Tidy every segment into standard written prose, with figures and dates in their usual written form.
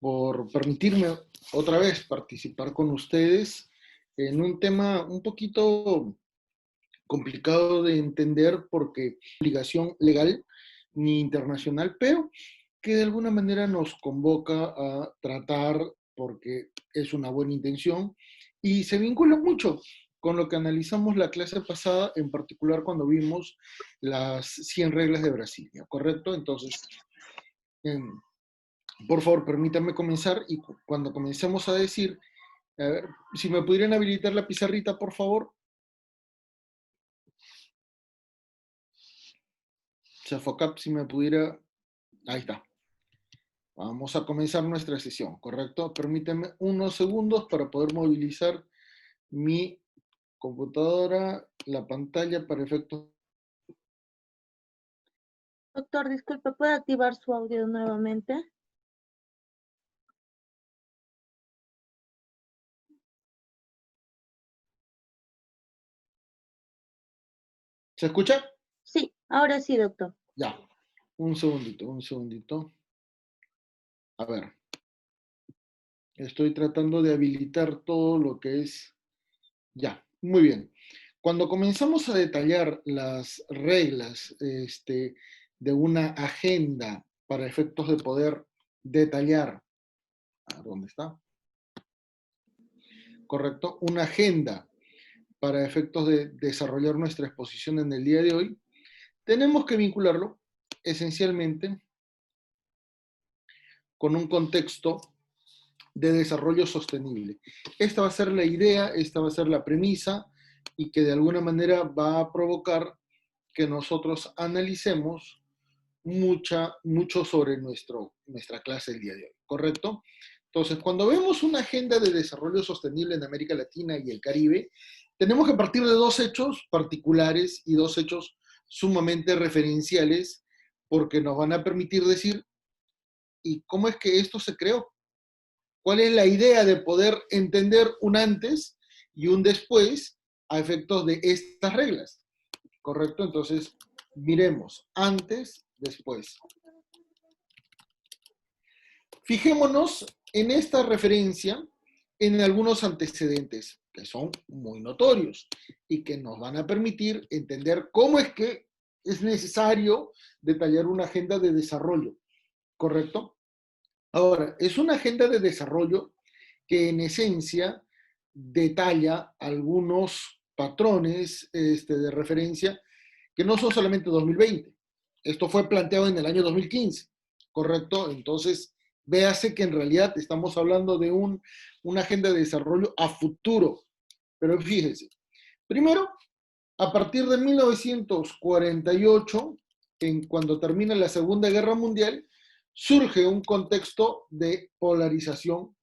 por permitirme otra vez participar con ustedes en un tema un poquito complicado de entender porque obligación legal ni internacional, pero que de alguna manera nos convoca a tratar porque es una buena intención y se vincula mucho con lo que analizamos la clase pasada, en particular cuando vimos las 100 reglas de Brasilia, ¿correcto? Entonces, eh, por favor, permítanme comenzar y cuando comencemos a decir, a ver, si me pudieran habilitar la pizarrita, por favor. Sofocap, si me pudiera, ahí está. Vamos a comenzar nuestra sesión, ¿correcto? Permítanme unos segundos para poder movilizar mi computadora, la pantalla para efectos. Doctor, disculpe, ¿puede activar su audio nuevamente? ¿Se escucha? Sí, ahora sí, doctor. Ya, un segundito, un segundito. A ver, estoy tratando de habilitar todo lo que es. Ya, muy bien. Cuando comenzamos a detallar las reglas de una agenda para efectos de poder detallar, ¿dónde está? Correcto, una agenda para efectos de desarrollar nuestra exposición en el día de hoy, tenemos que vincularlo esencialmente con un contexto de desarrollo sostenible. Esta va a ser la idea, esta va a ser la premisa y que de alguna manera va a provocar que nosotros analicemos mucho sobre nuestra clase el día de hoy, ¿correcto? Entonces, cuando vemos una agenda de desarrollo sostenible en América Latina y el Caribe, tenemos que partir de dos hechos particulares y dos hechos sumamente referenciales porque nos van a permitir decir, ¿y cómo es que esto se creó? ¿Cuál es la idea de poder entender un antes y un después a efectos de estas reglas? ¿Correcto? Entonces, miremos antes, después. Fijémonos en esta referencia en algunos antecedentes que son muy notorios y que nos van a permitir entender cómo es que es necesario detallar una agenda de desarrollo, ¿correcto? Ahora, es una agenda de desarrollo que en esencia detalla algunos patrones de referencia que no son solamente 2020. Esto fue planteado en el año 2015, ¿correcto? Entonces, véase que en realidad estamos hablando de una agenda de desarrollo a futuro. Pero fíjense, primero, a partir de 1948, cuando termina la Segunda Guerra Mundial, surge un contexto de polarización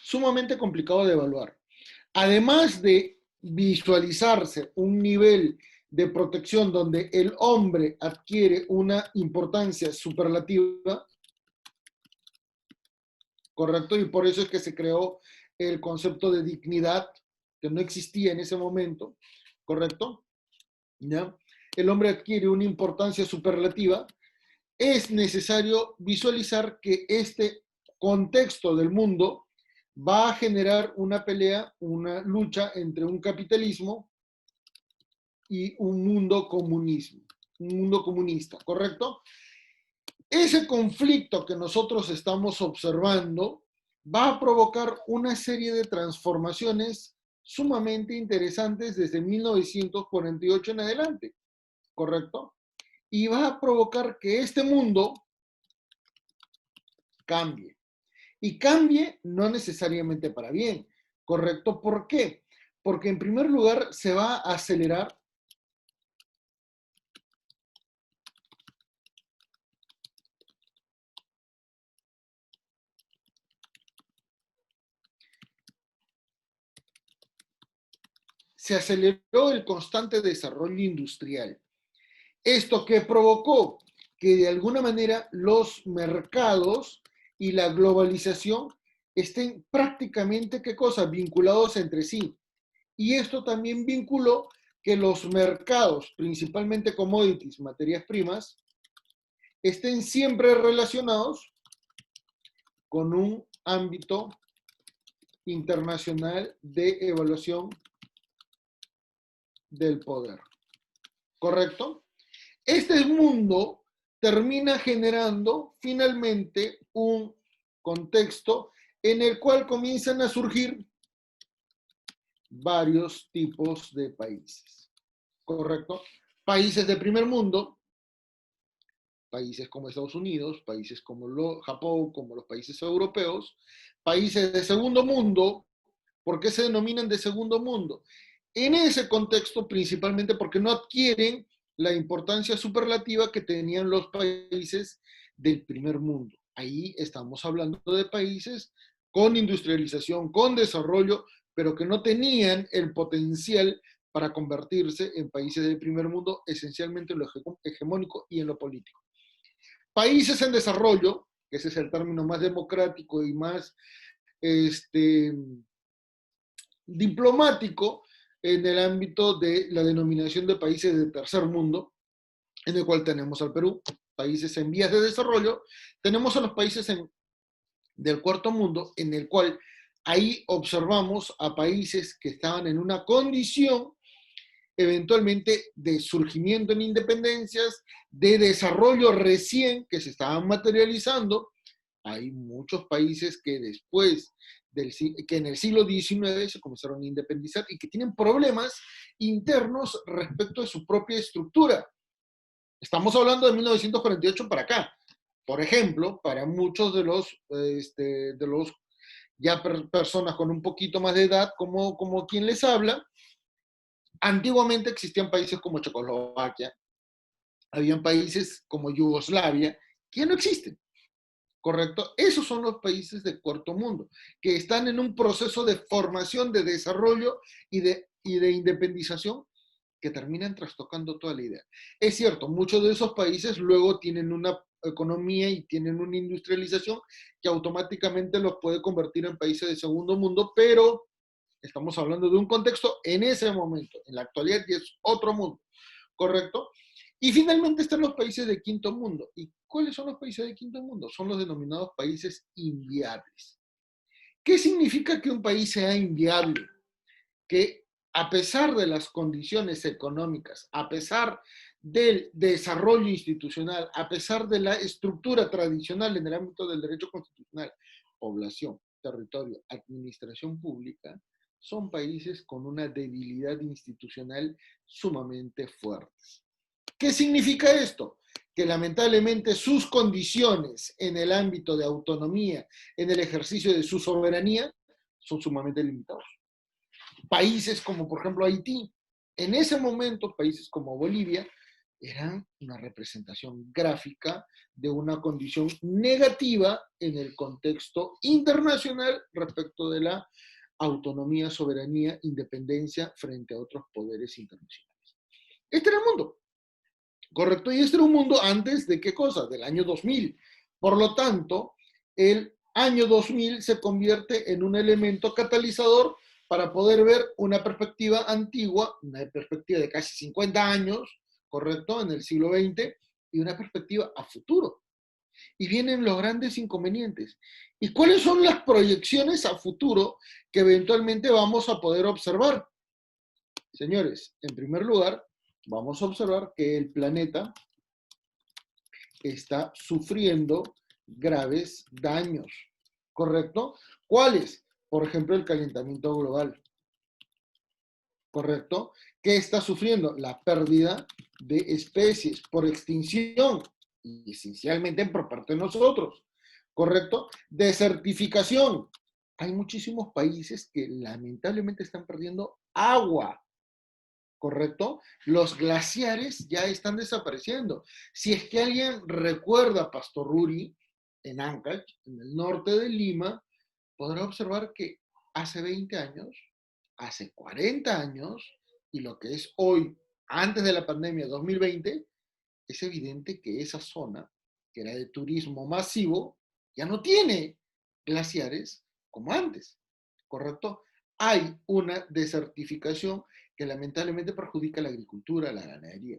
sumamente complicado de evaluar. Además de visualizarse un nivel de protección donde el hombre adquiere una importancia superlativa, ¿correcto? Y por eso es que se creó el concepto de dignidad, que no existía en ese momento, ¿correcto? ¿Ya? El hombre adquiere una importancia superlativa, es necesario visualizar que este contexto del mundo va a generar una pelea, una lucha entre un capitalismo y un mundo comunismo, un mundo comunista, ¿correcto? Ese conflicto que nosotros estamos observando va a provocar una serie de transformaciones sumamente interesantes desde 1948 en adelante, ¿correcto? Y va a provocar que este mundo cambie. Y cambie no necesariamente para bien, ¿correcto? ¿Por qué? Porque en primer lugar se va a acelerar se aceleró el constante desarrollo industrial. Esto que provocó que de alguna manera los mercados y la globalización estén prácticamente, ¿qué cosa? Vinculados entre sí. Y esto también vinculó que los mercados, principalmente commodities, materias primas, estén siempre relacionados con un ámbito internacional de evaluación del poder. ¿Correcto? Este mundo termina generando finalmente un contexto en el cual comienzan a surgir varios tipos de países. ¿Correcto? Países de primer mundo, países como Estados Unidos, países como Japón, como los países europeos, países de segundo mundo. ¿Por qué se denominan de segundo mundo? En ese contexto, principalmente porque no adquieren la importancia superlativa que tenían los países del primer mundo. Ahí estamos hablando de países con industrialización, con desarrollo, pero que no tenían el potencial para convertirse en países del primer mundo, esencialmente en lo hegemónico y en lo político. Países en desarrollo, que ese es el término más democrático y más diplomático en el ámbito de la denominación de países de tercer mundo, en el cual tenemos al Perú, países en vías de desarrollo, tenemos a los países del cuarto mundo, en el cual ahí observamos a países que estaban en una condición eventualmente de surgimiento en independencias, de desarrollo recién que se estaban materializando. Hay muchos países que después, que en el siglo XIX se comenzaron a independizar y que tienen problemas internos respecto de su propia estructura. Estamos hablando de 1948 para acá. Por ejemplo, para muchos de los ya personas con un poquito más de edad, como quien les habla, antiguamente existían países como Checoslovaquia, habían países como Yugoslavia, que no existen, ¿correcto? Esos son los países de cuarto mundo, que están en un proceso de formación, de desarrollo y de independización que terminan trastocando toda la idea. Es cierto, muchos de esos países luego tienen una economía y tienen una industrialización que automáticamente los puede convertir en países de segundo mundo, pero estamos hablando de un contexto en ese momento. En la actualidad ya es otro mundo, ¿correcto? Y finalmente están los países de quinto mundo. ¿Y cuáles son los países de quinto mundo? Son los denominados países inviables. ¿Qué significa que un país sea inviable? Que a pesar de las condiciones económicas, a pesar del desarrollo institucional, a pesar de la estructura tradicional en el ámbito del derecho constitucional, población, territorio, administración pública, son países con una debilidad institucional sumamente fuertes. ¿Qué significa esto? Que lamentablemente sus condiciones en el ámbito de autonomía, en el ejercicio de su soberanía, son sumamente limitados. Países como por ejemplo Haití, en ese momento países como Bolivia, eran una representación gráfica de una condición negativa en el contexto internacional respecto de la autonomía, soberanía, independencia frente a otros poderes internacionales. Este era el mundo, ¿correcto? Y este era un mundo antes de qué cosa, del año 2000. Por lo tanto, el año 2000 se convierte en un elemento catalizador para poder ver una perspectiva antigua, una perspectiva de casi 50 años, ¿correcto? En el siglo XX, y una perspectiva a futuro. Y vienen los grandes inconvenientes. ¿Y cuáles son las proyecciones a futuro que eventualmente vamos a poder observar? Señores, en primer lugar, vamos a observar que el planeta está sufriendo graves daños, ¿correcto? ¿Cuáles? Por ejemplo, el calentamiento global, ¿correcto? ¿Qué está sufriendo? La pérdida de especies por extinción, y esencialmente por parte de nosotros, ¿correcto? Desertificación. Hay muchísimos países que lamentablemente están perdiendo agua, ¿correcto? Los glaciares ya están desapareciendo. Si es que alguien recuerda Pastor Ruri en Ancash, en el norte de Lima, podrá observar que hace 20 años, hace 40 años, y lo que es hoy, antes de la pandemia 2020, es evidente que esa zona, que era de turismo masivo, ya no tiene glaciares como antes, ¿correcto? Hay una desertificación que lamentablemente perjudica la agricultura, la ganadería.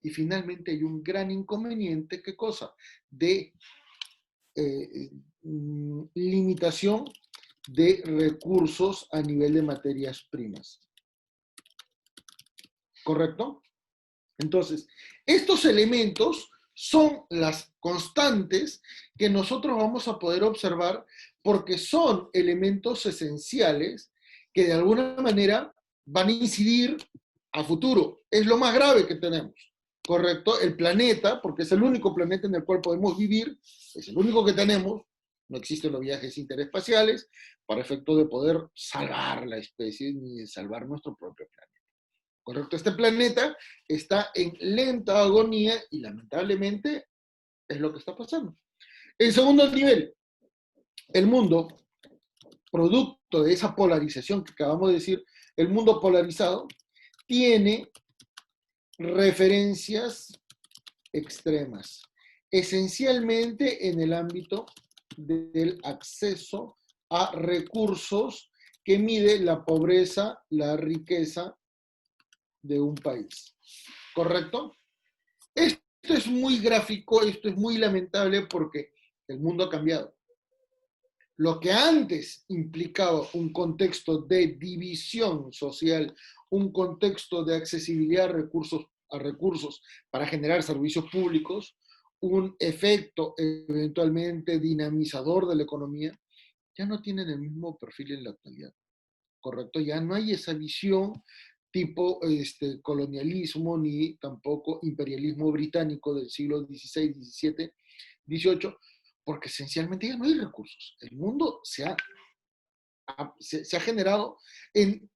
Y finalmente hay un gran inconveniente, ¿qué cosa? De limitación de recursos a nivel de materias primas. ¿Correcto? Entonces, estos elementos son las constantes que nosotros vamos a poder observar porque son elementos esenciales que de alguna manera van a incidir a futuro. Es lo más grave que tenemos, ¿correcto? El planeta, porque es el único planeta en el cual podemos vivir, es el único que tenemos, no existen los viajes interespaciales para efecto de poder salvar la especie ni de salvar nuestro propio planeta. ¿Correcto? Este planeta está en lenta agonía y lamentablemente es lo que está pasando. En segundo nivel, el mundo, producto de esa polarización que acabamos de decir, el mundo polarizado, tiene referencias extremas, esencialmente en el ámbito del acceso a recursos que mide la pobreza, la riqueza de un país. ¿Correcto? Esto es muy gráfico, esto es muy lamentable porque el mundo ha cambiado. Lo que antes implicaba un contexto de división social, un contexto de accesibilidad a recursos para generar servicios públicos, un efecto eventualmente dinamizador de la economía, ya no tienen el mismo perfil en la actualidad. ¿Correcto? Ya no hay esa visión tipo colonialismo ni tampoco imperialismo británico del siglo XVI, XVII, XVIII, porque esencialmente ya no hay recursos. El mundo se ha generado en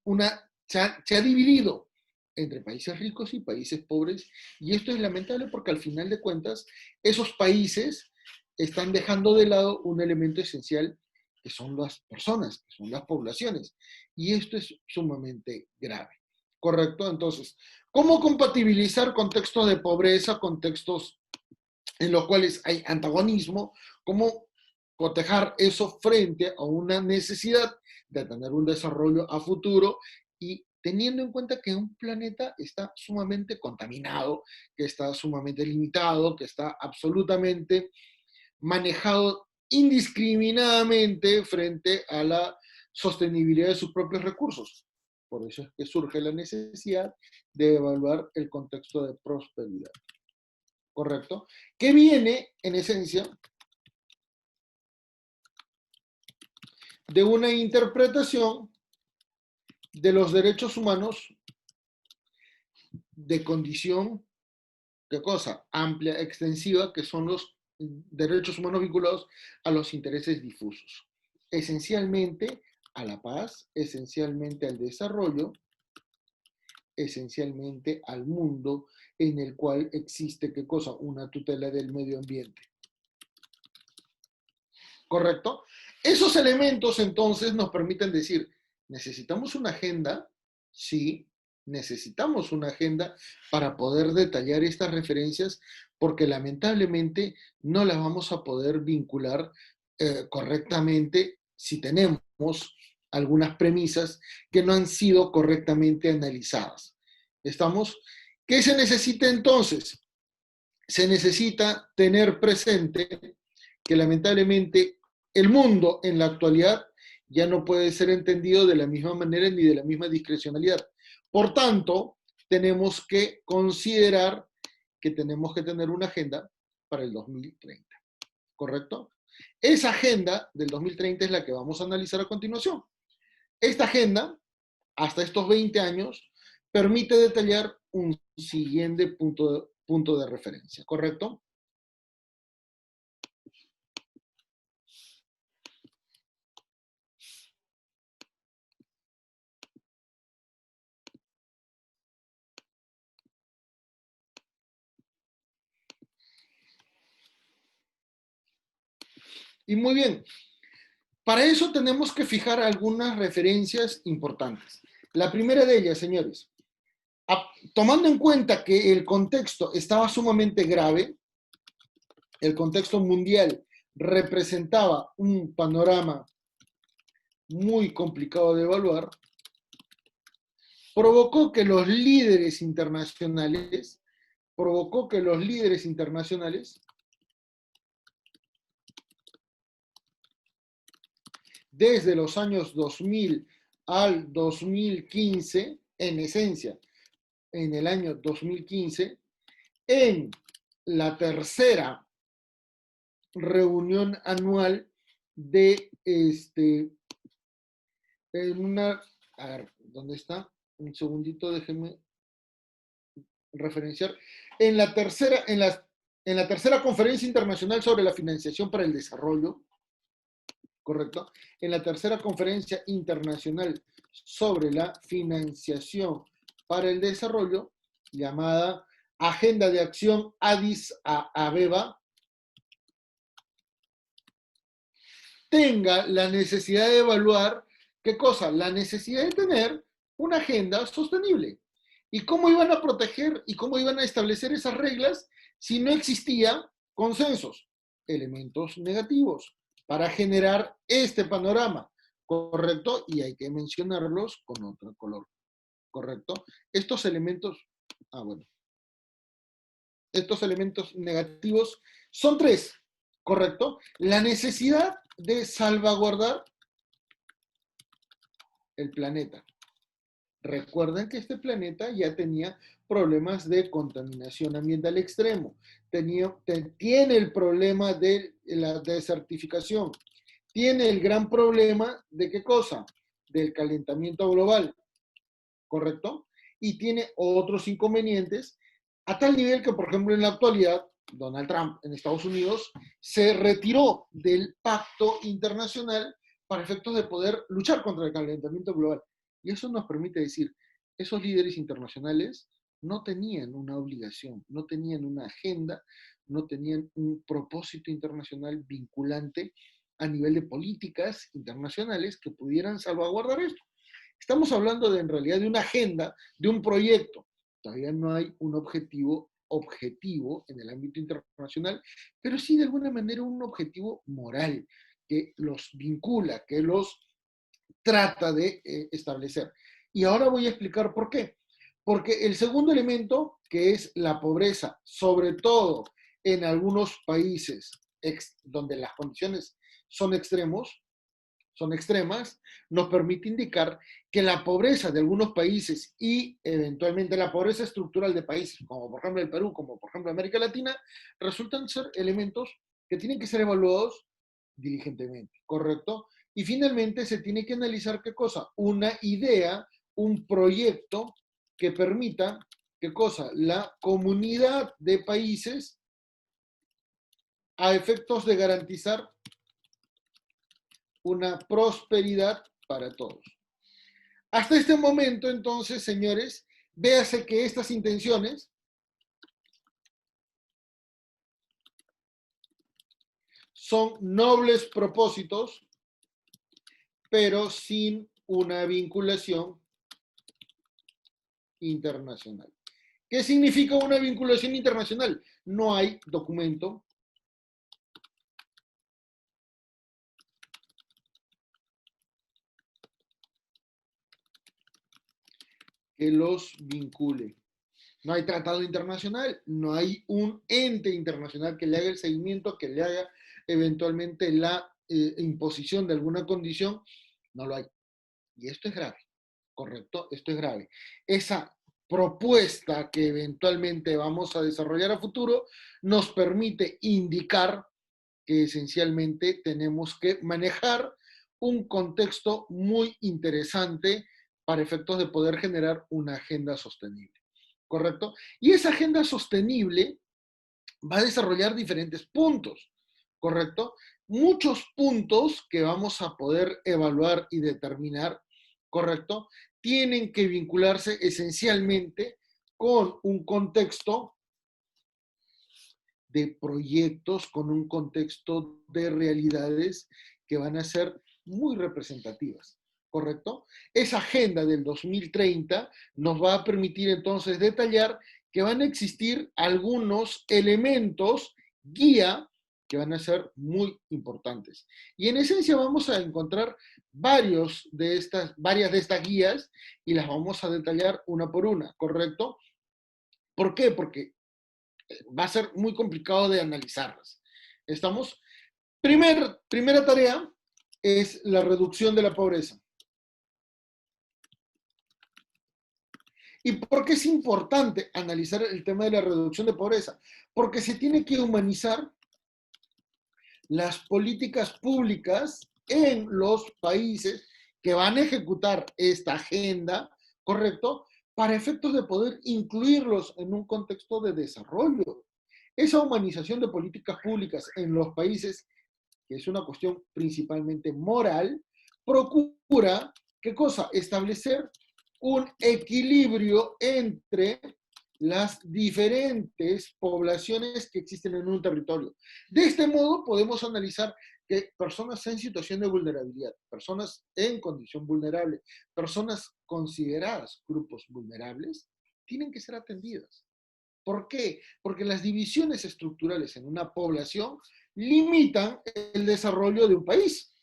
se ha dividido entre países ricos y países pobres, y esto es lamentable porque al final de cuentas esos países están dejando de lado un elemento esencial que son las personas, que son las poblaciones, y esto es sumamente grave. ¿Correcto? Entonces, ¿cómo compatibilizar contextos de pobreza, contextos en los cuales hay antagonismo? ¿Cómo cotejar eso frente a una necesidad de tener un desarrollo a futuro y teniendo en cuenta que un planeta está sumamente contaminado, que está sumamente limitado, que está absolutamente manejado indiscriminadamente frente a la sostenibilidad de sus propios recursos? Por eso es que surge la necesidad de evaluar el contexto de prosperidad. ¿Correcto? Que viene, en esencia, de una interpretación de los derechos humanos de condición, ¿qué cosa? Amplia, extensiva, que son los derechos humanos vinculados a los intereses difusos. Esencialmente a la paz, esencialmente al desarrollo, esencialmente al mundo en el cual existe, ¿qué cosa? Una tutela del medio ambiente. ¿Correcto? Esos elementos entonces nos permiten decir, ¿necesitamos una agenda? Sí, necesitamos una agenda para poder detallar estas referencias porque lamentablemente no las vamos a poder vincular correctamente si tenemos algunas premisas que no han sido correctamente analizadas. ¿Estamos? ¿Qué se necesita entonces? Se necesita tener presente que lamentablemente el mundo en la actualidad ya no puede ser entendido de la misma manera ni de la misma discrecionalidad. Por tanto, tenemos que considerar que tenemos que tener una agenda para el 2030, ¿correcto? Esa agenda del 2030 es la que vamos a analizar a continuación. Esta agenda, hasta estos 20 años, permite detallar un siguiente punto de referencia, ¿correcto? Y muy bien, para eso tenemos que fijar algunas referencias importantes. La primera de ellas, señores, tomando en cuenta que el contexto estaba sumamente grave, el contexto mundial representaba un panorama muy complicado de evaluar, provocó que los líderes internacionales provocó que los líderes internacionales, desde los años 2000 al 2015, en esencia, en el año 2015, en la tercera reunión anual de en una, a ver, ¿dónde está? Un segundito, déjenme referenciar. En la tercera conferencia internacional sobre la financiación para el desarrollo, ¿correcto? En la tercera conferencia internacional sobre la financiación para el desarrollo, llamada Agenda de Acción Addis Abeba, tenga la necesidad de evaluar, ¿qué cosa? La necesidad de tener una agenda sostenible. ¿Y cómo iban a proteger y cómo iban a establecer esas reglas si no existía consensos? Elementos negativos para generar este panorama, ¿correcto? Y hay que mencionarlos con otro color, ¿correcto? Estos elementos, bueno, estos elementos negativos son tres, ¿correcto? La necesidad de salvaguardar el planeta. Recuerden que este planeta ya tenía problemas de contaminación ambiental extremo, tiene el problema de la desertificación, tiene el gran problema de ¿qué cosa? Del calentamiento global, ¿correcto? Y tiene otros inconvenientes, a tal nivel que, por ejemplo, en la actualidad, Donald Trump en Estados Unidos se retiró del pacto internacional para efectos de poder luchar contra el calentamiento global. Y eso nos permite decir, esos líderes internacionales no tenían una obligación, no tenían una agenda, no tenían un propósito internacional vinculante a nivel de políticas internacionales que pudieran salvaguardar esto. Estamos hablando en realidad de una agenda, de un proyecto. Todavía no hay un objetivo en el ámbito internacional, pero sí de alguna manera un objetivo moral que los vincula, que los trata de establecer. Y ahora voy a explicar por qué. Porque el segundo elemento, que es la pobreza, sobre todo en algunos países donde las condiciones son extremas, nos permite indicar que la pobreza de algunos países y eventualmente la pobreza estructural de países, como por ejemplo el Perú, como por ejemplo América Latina, resultan ser elementos que tienen que ser evaluados diligentemente, ¿correcto? Y finalmente se tiene que analizar qué cosa, una idea, un proyecto que permita, qué cosa, la comunidad de países a efectos de garantizar una prosperidad para todos. Hasta este momento, entonces, señores, véase que estas intenciones son nobles propósitos, pero sin una vinculación internacional. ¿Qué significa una vinculación internacional? No hay documento que los vincule. No hay tratado internacional, no hay un ente internacional que le haga el seguimiento, que le haga eventualmente la imposición de alguna condición, no lo hay. Y esto es grave, ¿correcto? Esto es grave. Esa propuesta que eventualmente vamos a desarrollar a futuro nos permite indicar que esencialmente tenemos que manejar un contexto muy interesante para efectos de poder generar una agenda sostenible, ¿correcto? Y esa agenda sostenible va a desarrollar diferentes puntos, ¿correcto? Muchos puntos que vamos a poder evaluar y determinar, ¿correcto? Tienen que vincularse esencialmente con un contexto de proyectos, con un contexto de realidades que van a ser muy representativas, ¿correcto? Esa agenda del 2030 nos va a permitir entonces detallar que van a existir algunos elementos guía que van a ser muy importantes. Y en esencia vamos a encontrar varias de estas guías y las vamos a detallar una por una, ¿correcto? ¿Por qué? Porque va a ser muy complicado de analizarlas. ¿Estamos? Primera tarea es la reducción de la pobreza. ¿Y por qué es importante analizar el tema de la reducción de pobreza? Porque se tiene que humanizar las políticas públicas en los países que van a ejecutar esta agenda, ¿correcto? Para efectos de poder incluirlos en un contexto de desarrollo. Esa humanización de políticas públicas en los países, que es una cuestión principalmente moral, procura, ¿qué cosa? Establecer un equilibrio entre las diferentes poblaciones que existen en un territorio. De este modo podemos analizar que personas en situación de vulnerabilidad, personas en condición vulnerable, personas consideradas grupos vulnerables, tienen que ser atendidas. ¿Por qué? Porque las divisiones estructurales en una población limitan el desarrollo de un país,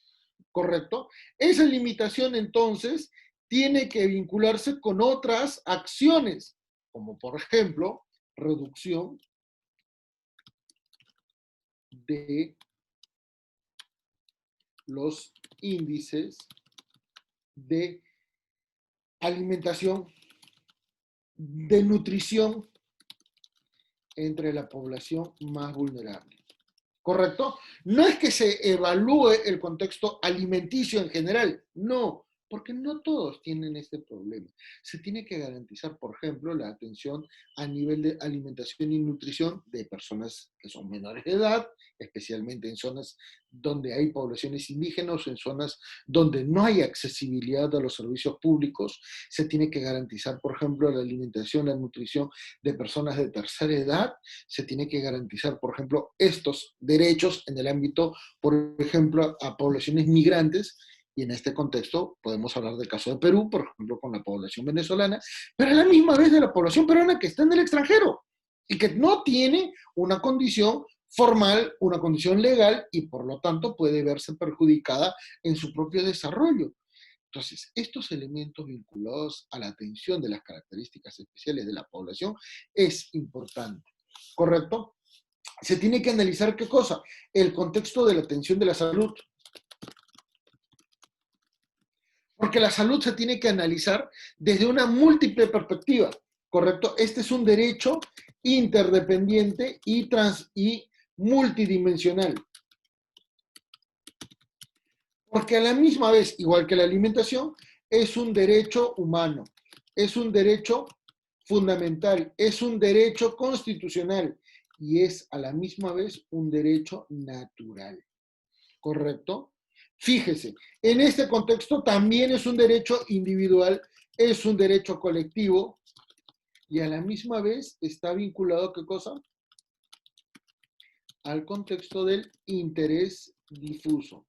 ¿correcto? Esa limitación entonces tiene que vincularse con otras acciones, como por ejemplo, reducción de los índices de alimentación, de nutrición entre la población más vulnerable. ¿Correcto? No es que se evalúe el contexto alimenticio en general, no, porque no todos tienen este problema. Se tiene que garantizar, por ejemplo, la atención a nivel de alimentación y nutrición de personas que son menores de edad, especialmente en zonas donde hay poblaciones indígenas o en zonas donde no hay accesibilidad a los servicios públicos. Se tiene que garantizar, por ejemplo, la alimentación, la nutrición de personas de tercera edad. Se tiene que garantizar, por ejemplo, estos derechos en el ámbito, por ejemplo, a poblaciones migrantes, y en este contexto podemos hablar del caso de Perú, por ejemplo, con la población venezolana, pero a la misma vez de la población peruana que está en el extranjero y que no tiene una condición formal, una condición legal y por lo tanto puede verse perjudicada en su propio desarrollo. Entonces, estos elementos vinculados a la atención de las características especiales de la población es importante, ¿correcto? Se tiene que analizar qué cosa, el contexto de la atención de la salud. Porque la salud se tiene que analizar desde una múltiple perspectiva, ¿correcto? Este es un derecho interdependiente y multidimensional. Porque a la misma vez, igual que la alimentación, es un derecho humano, es un derecho fundamental, es un derecho constitucional y es a la misma vez un derecho natural. ¿Correcto? Fíjese, en este contexto también es un derecho individual, es un derecho colectivo y a la misma vez está vinculado, ¿qué cosa? Al contexto del interés difuso.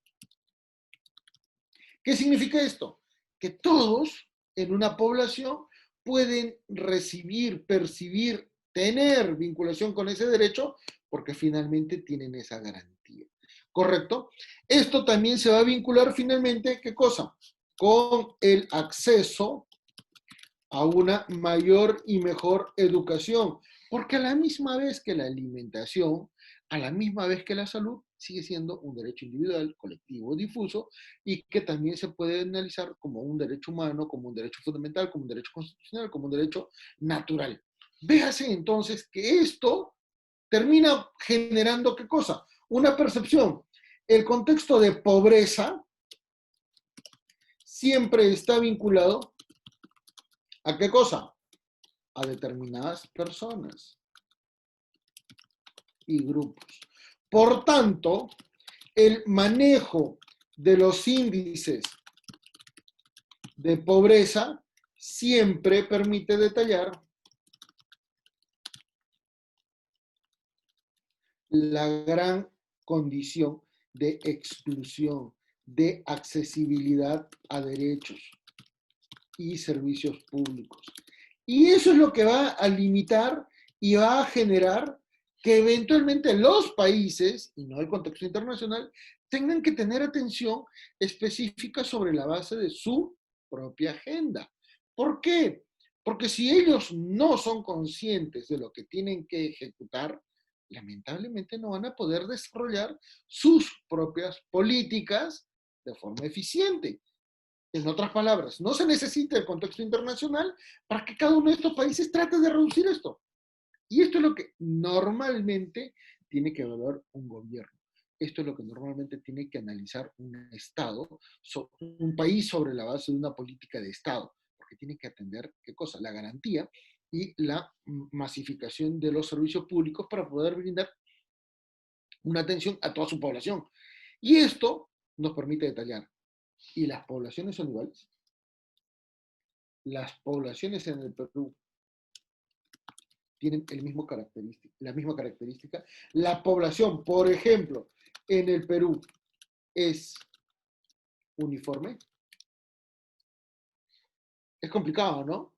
¿Qué significa esto? Que todos en una población pueden recibir, percibir, tener vinculación con ese derecho porque finalmente tienen esa garantía. ¿Correcto? Esto también se va a vincular finalmente, ¿qué cosa? Con el acceso a una mayor y mejor educación, porque a la misma vez que la alimentación, a la misma vez que la salud, sigue siendo un derecho individual, colectivo, difuso, y que también se puede analizar como un derecho humano, como un derecho fundamental, como un derecho constitucional, como un derecho natural. Véase entonces que esto termina generando ¿qué cosa? Una percepción. El contexto de pobreza siempre está vinculado ¿a qué cosa? A determinadas personas y grupos. Por tanto, el manejo de los índices de pobreza siempre permite detallar la gran condición de exclusión, de accesibilidad a derechos y servicios públicos. Y eso es lo que va a limitar y va a generar que eventualmente los países, y no el contexto internacional, tengan que tener atención específica sobre la base de su propia agenda. ¿Por qué? Porque si ellos no son conscientes de lo que tienen que ejecutar, lamentablemente no van a poder desarrollar sus propias políticas de forma eficiente. En otras palabras, no se necesita el contexto internacional para que cada uno de estos países trate de reducir esto. Y esto es lo que normalmente tiene que evaluar un gobierno. Esto es lo que normalmente tiene que analizar un Estado, un país sobre la base de una política de Estado, porque tiene que atender, ¿qué cosa? La garantía y la masificación de los servicios públicos para poder brindar una atención a toda su población. Y esto nos permite detallar. ¿Y las poblaciones son iguales? Las poblaciones en el Perú tienen la misma característica. La población, por ejemplo, en el Perú es uniforme. Es complicado, ¿no?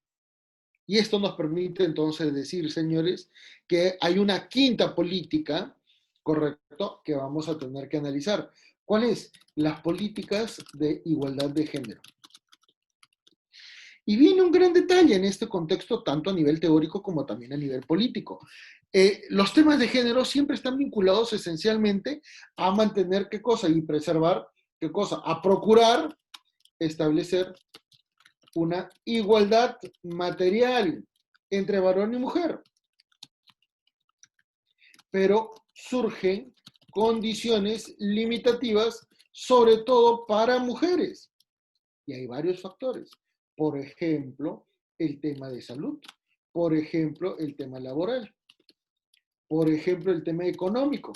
Y esto nos permite entonces decir, señores, que hay una quinta política, correcto, que vamos a tener que analizar. ¿Cuál es? Las políticas de igualdad de género. Y viene un gran detalle en este contexto, tanto a nivel teórico como también a nivel político. Los temas de género siempre están vinculados esencialmente a mantener qué cosa y preservar qué cosa, a procurar establecer una igualdad material entre varón y mujer. Pero surgen condiciones limitativas, sobre todo para mujeres. Y hay varios factores. Por ejemplo, el tema de salud. Por ejemplo, el tema laboral. Por ejemplo, el tema económico.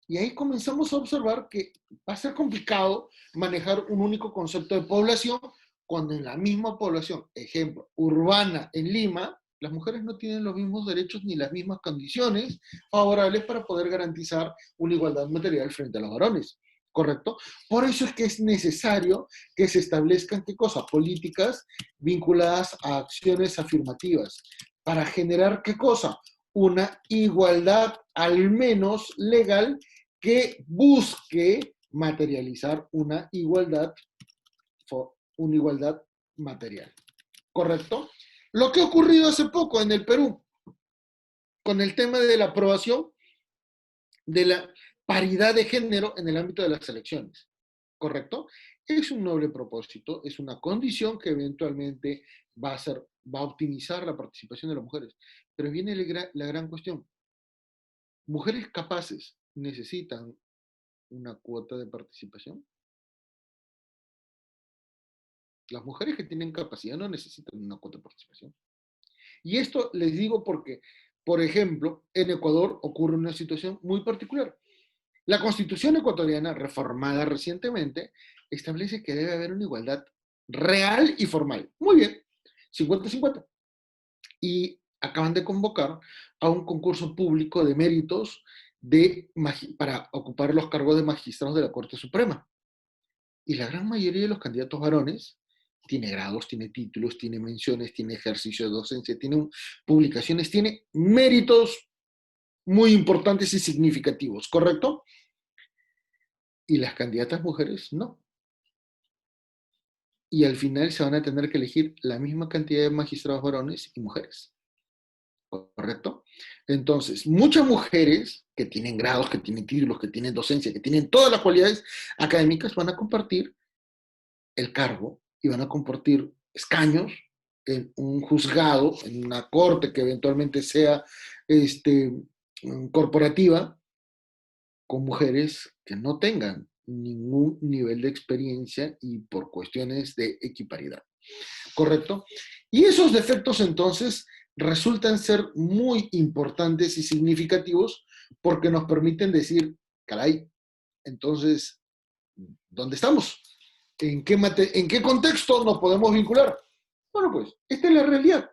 Y ahí comenzamos a observar que va a ser complicado manejar un único concepto de población cuando en la misma población, ejemplo, urbana en Lima, las mujeres no tienen los mismos derechos ni las mismas condiciones favorables para poder garantizar una igualdad material frente a los varones. ¿Correcto? Por eso es que es necesario que se establezcan, ¿qué cosa? Políticas vinculadas a acciones afirmativas para generar, ¿qué cosa? Una igualdad al menos legal que busque materializar una igualdad material. ¿Correcto? Lo que ha ocurrido hace poco en el Perú con el tema de la aprobación de la paridad de género en el ámbito de las elecciones. ¿Correcto? Es un noble propósito, es una condición que eventualmente va a optimizar la participación de las mujeres. Pero viene la gran cuestión. ¿Mujeres capaces necesitan una cuota de participación? Las mujeres que tienen capacidad no necesitan una cuota de participación. Y esto les digo porque, por ejemplo, en Ecuador ocurre una situación muy particular. La Constitución ecuatoriana, reformada recientemente, establece que debe haber una igualdad real y formal. Muy bien, 50-50. Y acaban de convocar a un concurso público de méritos para ocupar los cargos de magistrados de la Corte Suprema. Y la gran mayoría de los candidatos varones tiene grados, tiene títulos, tiene menciones, tiene ejercicio de docencia, tiene publicaciones, tiene méritos muy importantes y significativos, ¿correcto? Y las candidatas mujeres no. Y al final se van a tener que elegir la misma cantidad de magistrados varones y mujeres. ¿Correcto? Entonces, muchas mujeres que tienen grados, que tienen títulos, que tienen docencia, que tienen todas las cualidades académicas, van a compartir el cargo y van a compartir escaños en un juzgado, en una corte que eventualmente sea corporativa, con mujeres que no tengan ningún nivel de experiencia y por cuestiones de equiparidad. ¿Correcto? Y esos defectos entonces resultan ser muy importantes y significativos porque nos permiten decir, caray, entonces, ¿dónde estamos? ¿En qué contexto nos podemos vincular? Bueno, pues, esta es la realidad.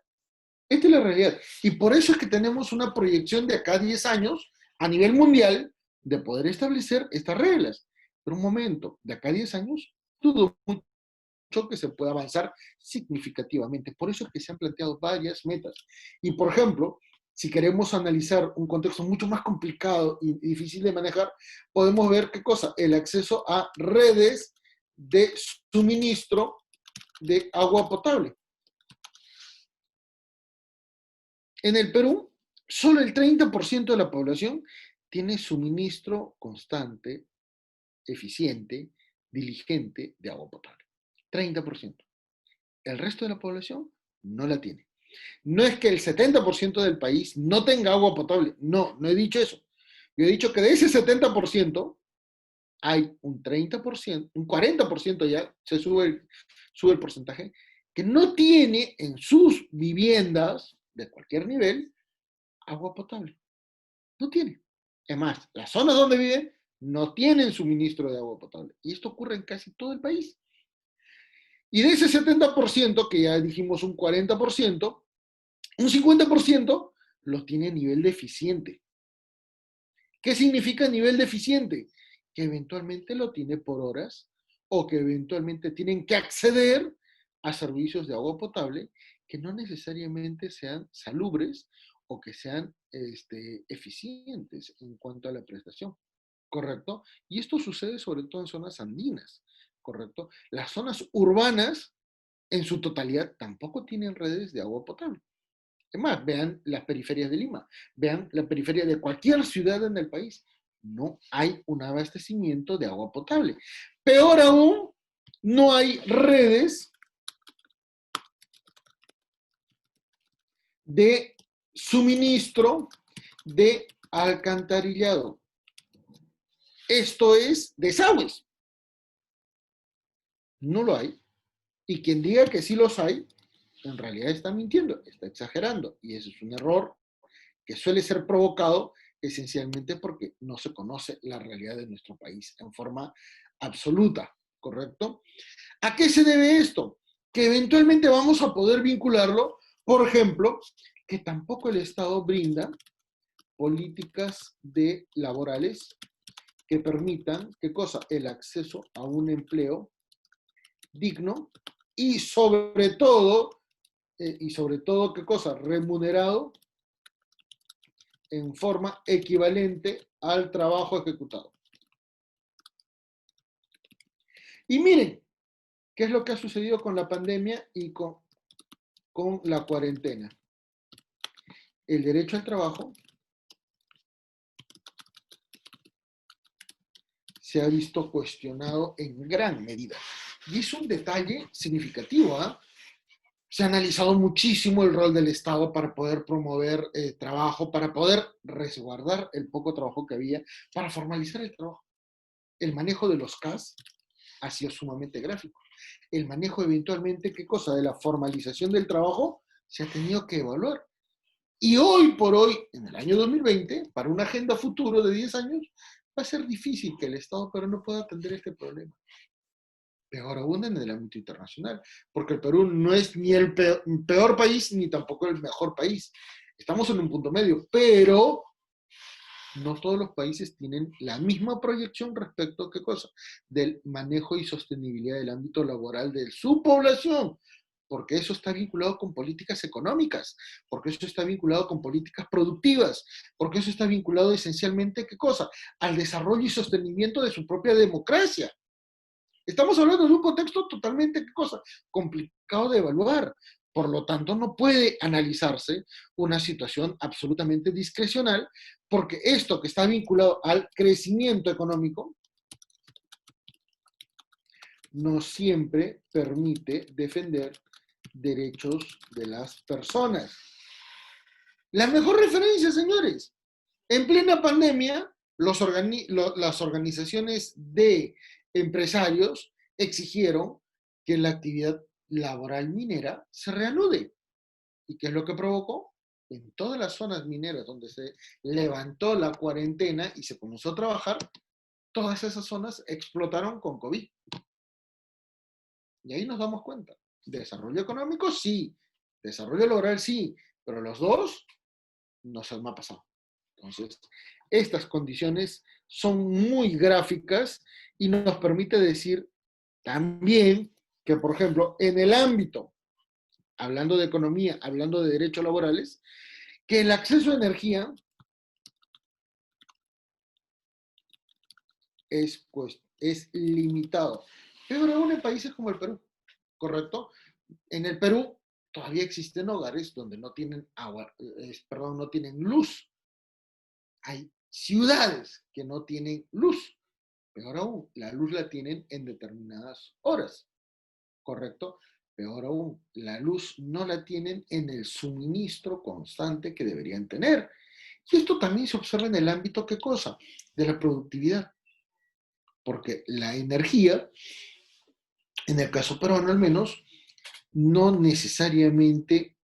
Esta es la realidad. Y por eso es que tenemos una proyección de acá a 10 años a nivel mundial de poder establecer estas reglas. Pero un momento, de acá a 10 años, dudo mucho que se pueda avanzar significativamente. Por eso es que se han planteado varias metas. Y, por ejemplo, si queremos analizar un contexto mucho más complicado y difícil de manejar, podemos ver qué cosa, el acceso a redes de suministro de agua potable. En el Perú, solo el 30% de la población tiene suministro constante, eficiente, diligente de agua potable. 30%. El resto de la población no la tiene. No es que el 70% del país no tenga agua potable. No, no he dicho eso. Yo he dicho que de ese 70% hay un 30%, un 40% ya, sube el porcentaje, que no tiene en sus viviendas de cualquier nivel agua potable. No tiene. Es más, las zonas donde viven no tienen suministro de agua potable. Y esto ocurre en casi todo el país. Y de ese 70%, que ya dijimos un 40%, un 50% lo tiene a nivel deficiente. ¿Qué significa nivel deficiente? Que eventualmente lo tiene por horas o que eventualmente tienen que acceder a servicios de agua potable que no necesariamente sean salubres o que sean eficientes en cuanto a la prestación, ¿correcto? Y esto sucede sobre todo en zonas andinas, ¿correcto? Las zonas urbanas en su totalidad tampoco tienen redes de agua potable. Es más, vean las periferias de Lima, vean la periferia de cualquier ciudad en el país. No hay un abastecimiento de agua potable. Peor aún, no hay redes de suministro de alcantarillado. Esto es desagües. No lo hay. Y quien diga que sí los hay, en realidad está mintiendo, está exagerando. Y eso es un error que suele ser provocado esencialmente porque no se conoce la realidad de nuestro país en forma absoluta, ¿correcto? ¿A qué se debe esto? Que eventualmente vamos a poder vincularlo, por ejemplo, que tampoco el Estado brinda políticas laborales que permitan, ¿qué cosa? El acceso a un empleo digno y sobre todo, ¿qué cosa? Remunerado en forma equivalente al trabajo ejecutado. Y miren, ¿qué es lo que ha sucedido con la pandemia y con la cuarentena? El derecho al trabajo se ha visto cuestionado en gran medida. Y es un detalle significativo, ¿eh? Se ha analizado muchísimo el rol del Estado para poder promover trabajo, para poder resguardar el poco trabajo que había, para formalizar el trabajo. El manejo de los CAS ha sido sumamente gráfico. El manejo eventualmente, ¿qué cosa? De la formalización del trabajo se ha tenido que evaluar. Y hoy por hoy, en el año 2020, para una agenda futuro de 10 años, va a ser difícil que el Estado peruano pueda atender este problema. Peor aún en el ámbito internacional, porque el Perú no es ni el peor país ni tampoco el mejor país. Estamos en un punto medio, pero no todos los países tienen la misma proyección respecto a qué cosa, del manejo y sostenibilidad del ámbito laboral de su población, porque eso está vinculado con políticas económicas, porque eso está vinculado con políticas productivas, porque eso está vinculado esencialmente, ¿qué cosa? Al desarrollo y sostenimiento de su propia democracia. Estamos hablando de un contexto totalmente, ¿qué cosa? Complicado de evaluar. Por lo tanto, no puede analizarse una situación absolutamente discrecional, porque esto que está vinculado al crecimiento económico no siempre permite defender derechos de las personas. La mejor referencia, señores, en plena pandemia, las organizaciones de empresarios exigieron que la actividad laboral minera se reanude. ¿Y qué es lo que provocó? En todas las zonas mineras donde se levantó la cuarentena y se comenzó a trabajar, todas esas zonas explotaron con COVID. Y ahí nos damos cuenta. Desarrollo económico, sí. Desarrollo laboral, sí. Pero los dos no se me ha pasado. Entonces, estas condiciones son muy gráficas y nos permite decir también que, por ejemplo, en el ámbito, hablando de economía, hablando de derechos laborales, que el acceso a energía es limitado. Pero aún en países como el Perú, ¿correcto? En el Perú, todavía existen hogares donde no tienen agua, perdón, no tienen luz. Hay ciudades que no tienen luz. Peor aún, la luz la tienen en determinadas horas, ¿correcto? Peor aún, la luz no la tienen en el suministro constante que deberían tener. Y esto también se observa en el ámbito, ¿qué cosa? De la productividad. Porque la energía, en el caso peruano al menos, no necesariamente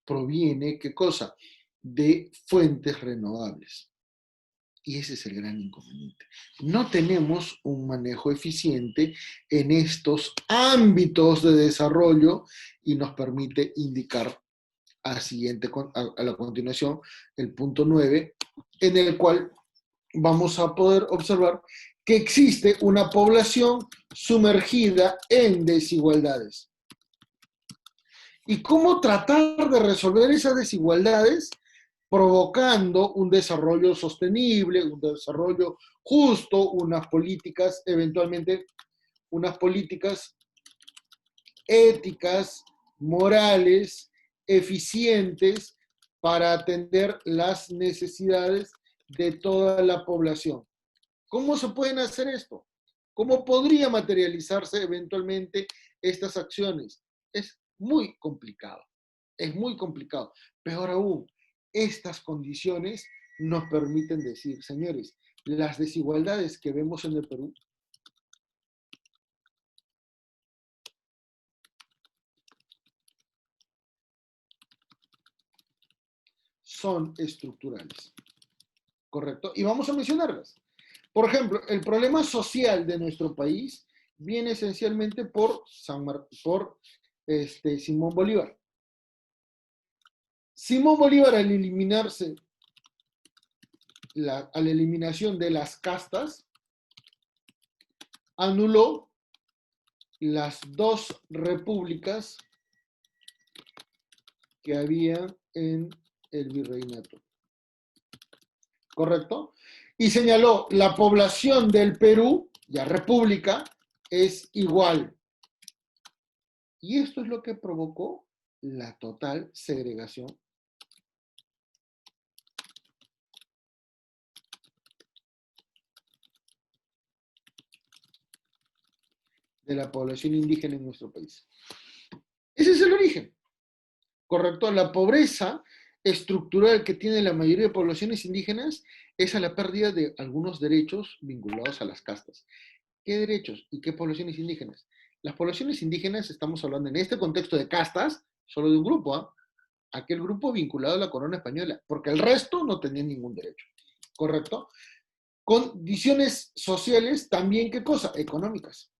proviene, ¿qué cosa? De fuentes renovables. Y ese es el gran inconveniente. No tenemos un manejo eficiente en estos ámbitos de desarrollo y nos permite indicar a la continuación el punto 9, en el cual vamos a poder observar que existe una población sumergida en desigualdades. ¿Y cómo tratar de resolver esas desigualdades? Provocando un desarrollo sostenible, un desarrollo justo, unas políticas, eventualmente unas políticas éticas, morales, eficientes para atender las necesidades de toda la población. ¿Cómo se pueden hacer esto? ¿Cómo podría materializarse eventualmente estas acciones? Es muy complicado, es muy complicado. Peor aún, estas condiciones nos permiten decir, señores, las desigualdades que vemos en el Perú son estructurales, ¿correcto? Y vamos a mencionarlas. Por ejemplo, el problema social de nuestro país viene esencialmente por Simón Bolívar. Simón Bolívar, al eliminarse, a la eliminación de las castas, anuló las dos repúblicas que había en el virreinato. ¿Correcto? Y señaló, la población del Perú, ya república, es igual. Y esto es lo que provocó la total segregación de la población indígena en nuestro país. Ese es el origen, ¿correcto? La pobreza estructural que tiene la mayoría de poblaciones indígenas es a la pérdida de algunos derechos vinculados a las castas. ¿Qué derechos y qué poblaciones indígenas? Las poblaciones indígenas, estamos hablando en este contexto de castas, solo de un grupo, ¿eh? Aquel grupo vinculado a la corona española, porque el resto no tenía ningún derecho, ¿correcto? Condiciones sociales también, ¿qué cosa? Económicas.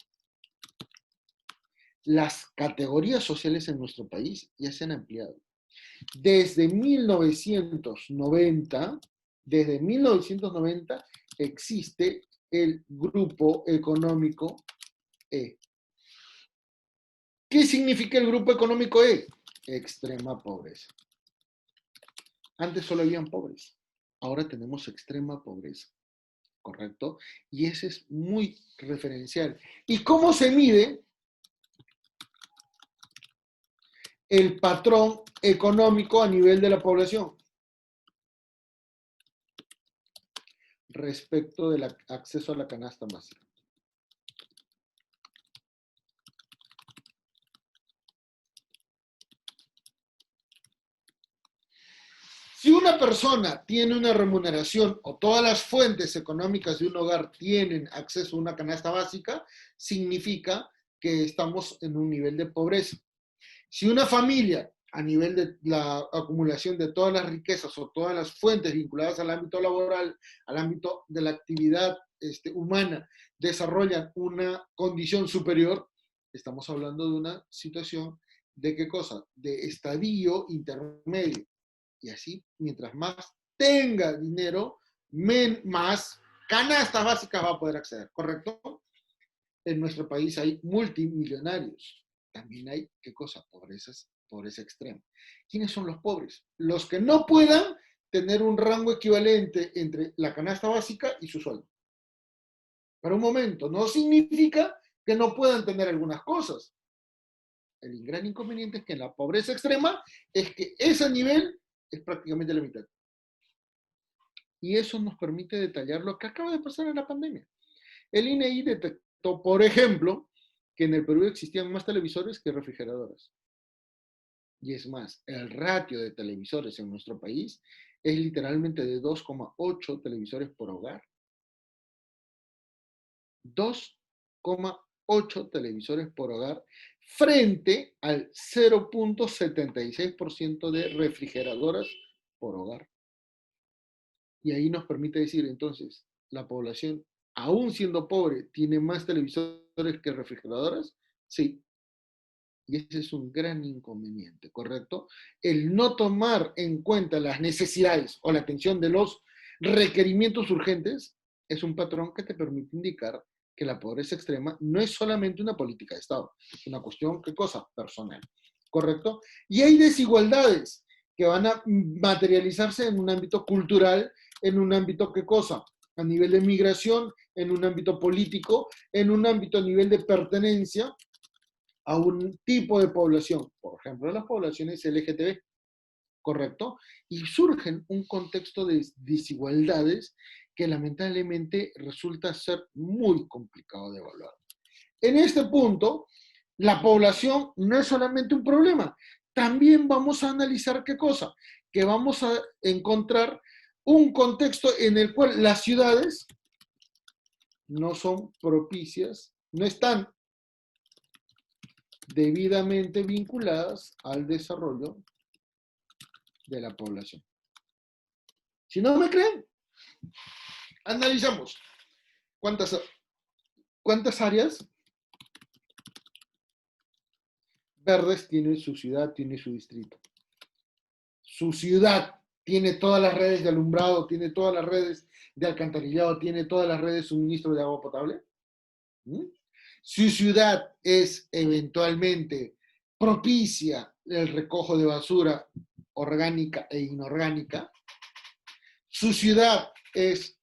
Las categorías sociales en nuestro país ya se han ampliado. Desde 1990 existe el grupo económico E. ¿Qué significa el grupo económico E? Extrema pobreza. Antes solo habían pobres, ahora tenemos extrema pobreza, ¿correcto? Y ese es muy referencial. ¿Y cómo se mide el patrón económico a nivel de la población? Respecto del acceso a la canasta básica. Si una persona tiene una remuneración o todas las fuentes económicas de un hogar tienen acceso a una canasta básica, significa que estamos en un nivel de pobreza. Si una familia, a nivel de la acumulación de todas las riquezas o todas las fuentes vinculadas al ámbito laboral, al ámbito de la actividad humana, desarrollan una condición superior, estamos hablando de una situación de ¿qué cosa? De estadio intermedio. Y así, mientras más tenga dinero, más canastas básicas va a poder acceder, ¿correcto? En nuestro país hay multimillonarios. También hay, ¿qué cosa? Pobreza extrema. ¿Quiénes son los pobres? Los que no puedan tener un rango equivalente entre la canasta básica y su sueldo. Pero un momento, no significa que no puedan tener algunas cosas. El gran inconveniente es que en la pobreza extrema es que ese nivel es prácticamente la mitad. Y eso nos permite detallar lo que acaba de pasar en la pandemia. El INEI detectó, por ejemplo, que en el Perú existían más televisores que refrigeradoras. Y es más, el ratio de televisores en nuestro país es literalmente de 2,8 televisores por hogar. 2,8 televisores por hogar frente al 0,76% de refrigeradoras por hogar. Y ahí nos permite decir, entonces, la población, aún siendo pobre, tiene más televisores que refrigeradoras. Sí, y ese es un gran inconveniente, ¿correcto? El no tomar en cuenta las necesidades o la atención de los requerimientos urgentes es un patrón que te permite indicar que la pobreza extrema no es solamente una política de Estado, es una cuestión, ¿qué cosa? Personal, ¿correcto? Y hay desigualdades que van a materializarse en un ámbito cultural, en un ámbito, ¿qué cosa? A nivel de migración, en un ámbito político, en un ámbito a nivel de pertenencia, a un tipo de población, por ejemplo, las poblaciones LGTB, ¿correcto? Y surgen un contexto de desigualdades que lamentablemente resulta ser muy complicado de evaluar. En este punto, la población no es solamente un problema, también vamos a analizar qué cosa, que vamos a encontrar un contexto en el cual las ciudades no son propicias, no están debidamente vinculadas al desarrollo de la población. Si no me creen, analizamos cuántas áreas verdes tiene su ciudad, tiene su distrito. Su ciudad tiene todas las redes de alumbrado, tiene todas las redes de alcantarillado, tiene todas las redes de suministro de agua potable. ¿Mm? Su ciudad es eventualmente propicia el recojo de basura orgánica e inorgánica. Su ciudad es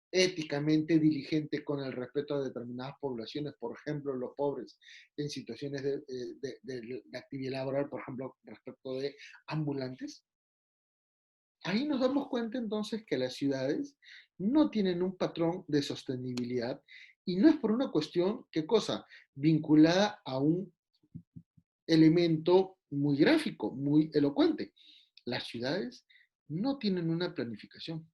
éticamente diligente con el respeto a determinadas poblaciones, por ejemplo, los pobres en situaciones de actividad laboral, por ejemplo, respecto de ambulantes. Ahí nos damos cuenta entonces que las ciudades no tienen un patrón de sostenibilidad y no es por una cuestión, ¿qué cosa? Vinculada a un elemento muy gráfico, muy elocuente. Las ciudades no tienen una planificación.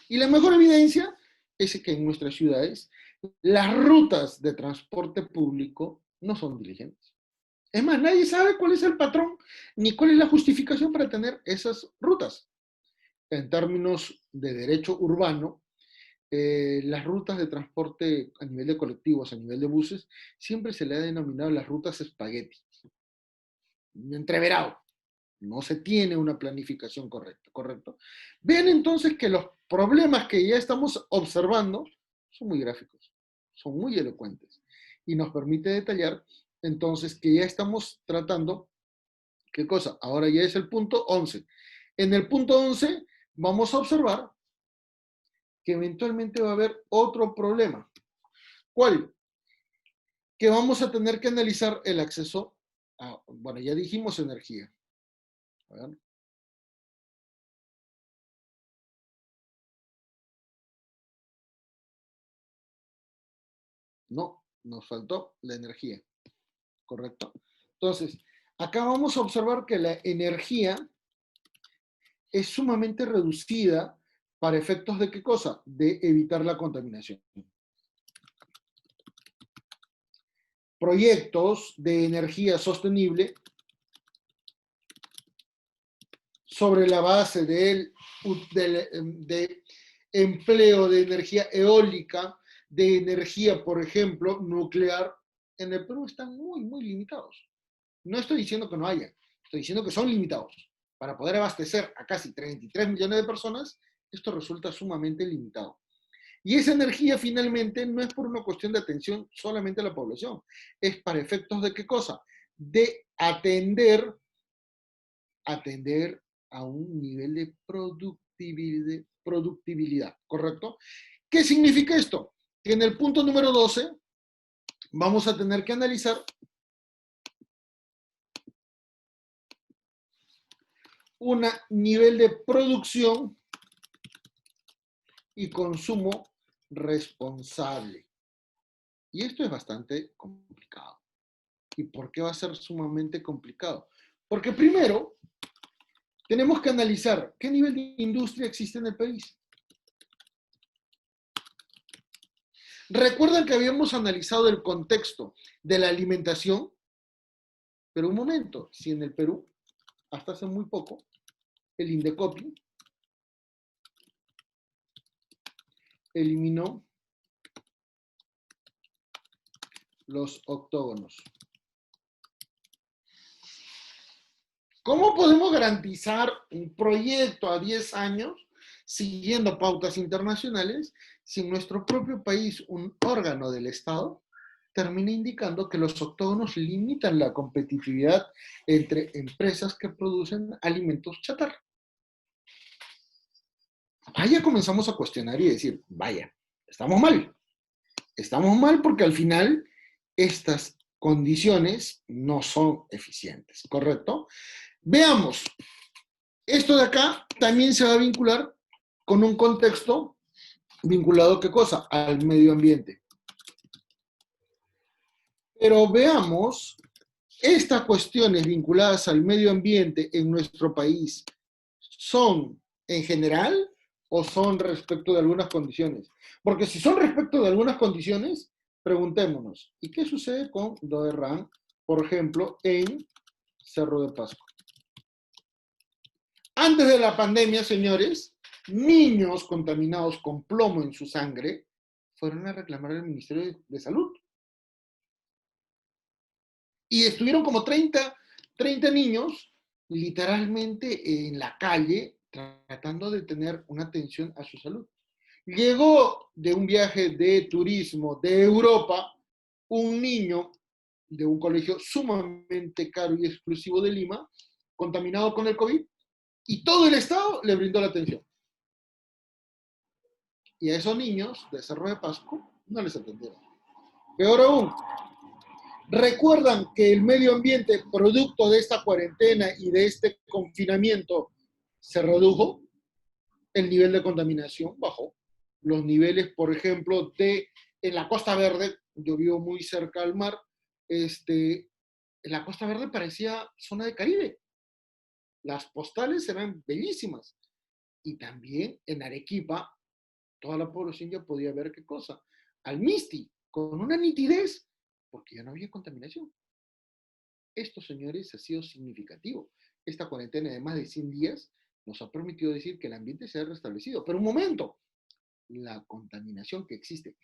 Y la mejor evidencia es que en nuestras ciudades las rutas de transporte público no son diligentes. Es más, nadie sabe cuál es el patrón ni cuál es la justificación para tener esas rutas. En términos de derecho urbano, las rutas de transporte a nivel de colectivos, a nivel de buses, siempre se le ha denominado las rutas espagueti. Entreverado. No se tiene una planificación correcta, ¿correcto? Vean entonces que los problemas que ya estamos observando son muy gráficos, son muy elocuentes y nos permite detallar entonces que ya estamos tratando, ¿qué cosa? Ahora ya es el punto 11. En el punto 11 vamos a observar que eventualmente va a haber otro problema. ¿Cuál? Que vamos a tener que analizar el acceso a, bueno, ya dijimos energía. A ver. No, nos faltó la energía, ¿correcto? Entonces, acá vamos a observar que la energía es sumamente reducida para efectos de qué cosa? De evitar la contaminación. Proyectos de energía sostenible sobre la base de empleo de energía eólica, de energía, por ejemplo, nuclear, en el Perú están muy, muy limitados. No estoy diciendo que no haya, estoy diciendo que son limitados. Para poder abastecer a casi 33 millones de personas, esto resulta sumamente limitado. Y esa energía finalmente no es por una cuestión de atención solamente a la población, es para efectos de qué cosa? De atender a un nivel de productibilidad, ¿correcto? ¿Qué significa esto? Que en el punto número 12 vamos a tener que analizar un nivel de producción y consumo responsable. Y esto es bastante complicado. ¿Y por qué va a ser sumamente complicado? Porque primero tenemos que analizar qué nivel de industria existe en el país. ¿Recuerdan que habíamos analizado el contexto de la alimentación? Pero un momento, si en el Perú, hasta hace muy poco, el Indecopi eliminó los octógonos. ¿Cómo podemos garantizar un proyecto a 10 años siguiendo pautas internacionales si en nuestro propio país un órgano del Estado termina indicando que los octógonos limitan la competitividad entre empresas que producen alimentos chatarra? Ahí comenzamos a cuestionar y decir, vaya, estamos mal. Estamos mal porque al final estas condiciones no son eficientes, ¿correcto? Veamos, esto de acá también se va a vincular con un contexto vinculado, ¿qué cosa? Al medio ambiente. Pero veamos, estas cuestiones vinculadas al medio ambiente en nuestro país, ¿son en general o son respecto de algunas condiciones? Porque si son respecto de algunas condiciones, preguntémonos, ¿y qué sucede con Doerran, por ejemplo, en Cerro de Pasco? Antes de la pandemia, señores, niños contaminados con plomo en su sangre fueron a reclamar al Ministerio de Salud. Y estuvieron como 30 niños literalmente en la calle tratando de tener una atención a su salud. Llegó de un viaje de turismo de Europa un niño de un colegio sumamente caro y exclusivo de Lima, contaminado con el COVID, y todo el Estado le brindó la atención. Y a esos niños de Cerro de Pasco no les atendieron. Peor aún, recuerdan que el medio ambiente, producto de esta cuarentena y de este confinamiento, se redujo, el nivel de contaminación bajó. Los niveles, por ejemplo, en la Costa Verde, yo vivo muy cerca al mar, en la Costa Verde parecía zona de Caribe. Las postales eran bellísimas. Y también en Arequipa, toda la población ya podía ver qué cosa. Al Misti, con una nitidez, porque ya no había contaminación. Esto, señores, ha sido significativo. Esta cuarentena de más de 100 días nos ha permitido decir que el ambiente se ha restablecido. Pero un momento, la contaminación que existe,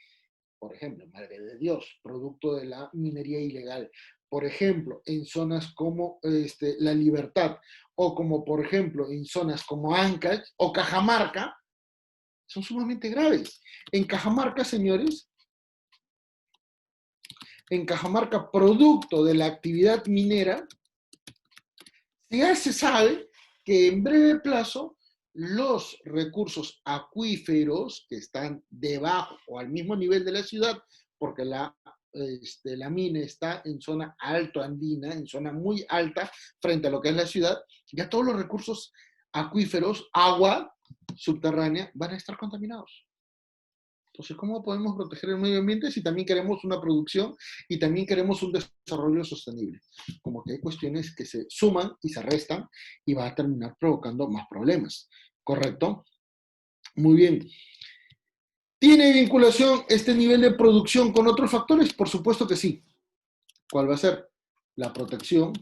por ejemplo, Madre de Dios, producto de la minería ilegal, por ejemplo, en zonas como La Libertad, o como, por ejemplo, en zonas como Ancash o Cajamarca, son sumamente graves. En Cajamarca, señores, en Cajamarca, producto de la actividad minera, ya se sabe que en breve plazo los recursos acuíferos que están debajo o al mismo nivel de la ciudad, porque la mina está en zona alto andina, en zona muy alta frente a lo que es la ciudad, ya todos los recursos acuíferos, agua subterránea, van a estar contaminados. Entonces, ¿cómo podemos proteger el medio ambiente si también queremos una producción y también queremos un desarrollo sostenible? Como que hay cuestiones que se suman y se restan y va a terminar provocando más problemas. ¿Correcto? Muy bien. ¿Tiene vinculación este nivel de producción con otros factores? Por supuesto que sí. ¿Cuál va a ser? La protección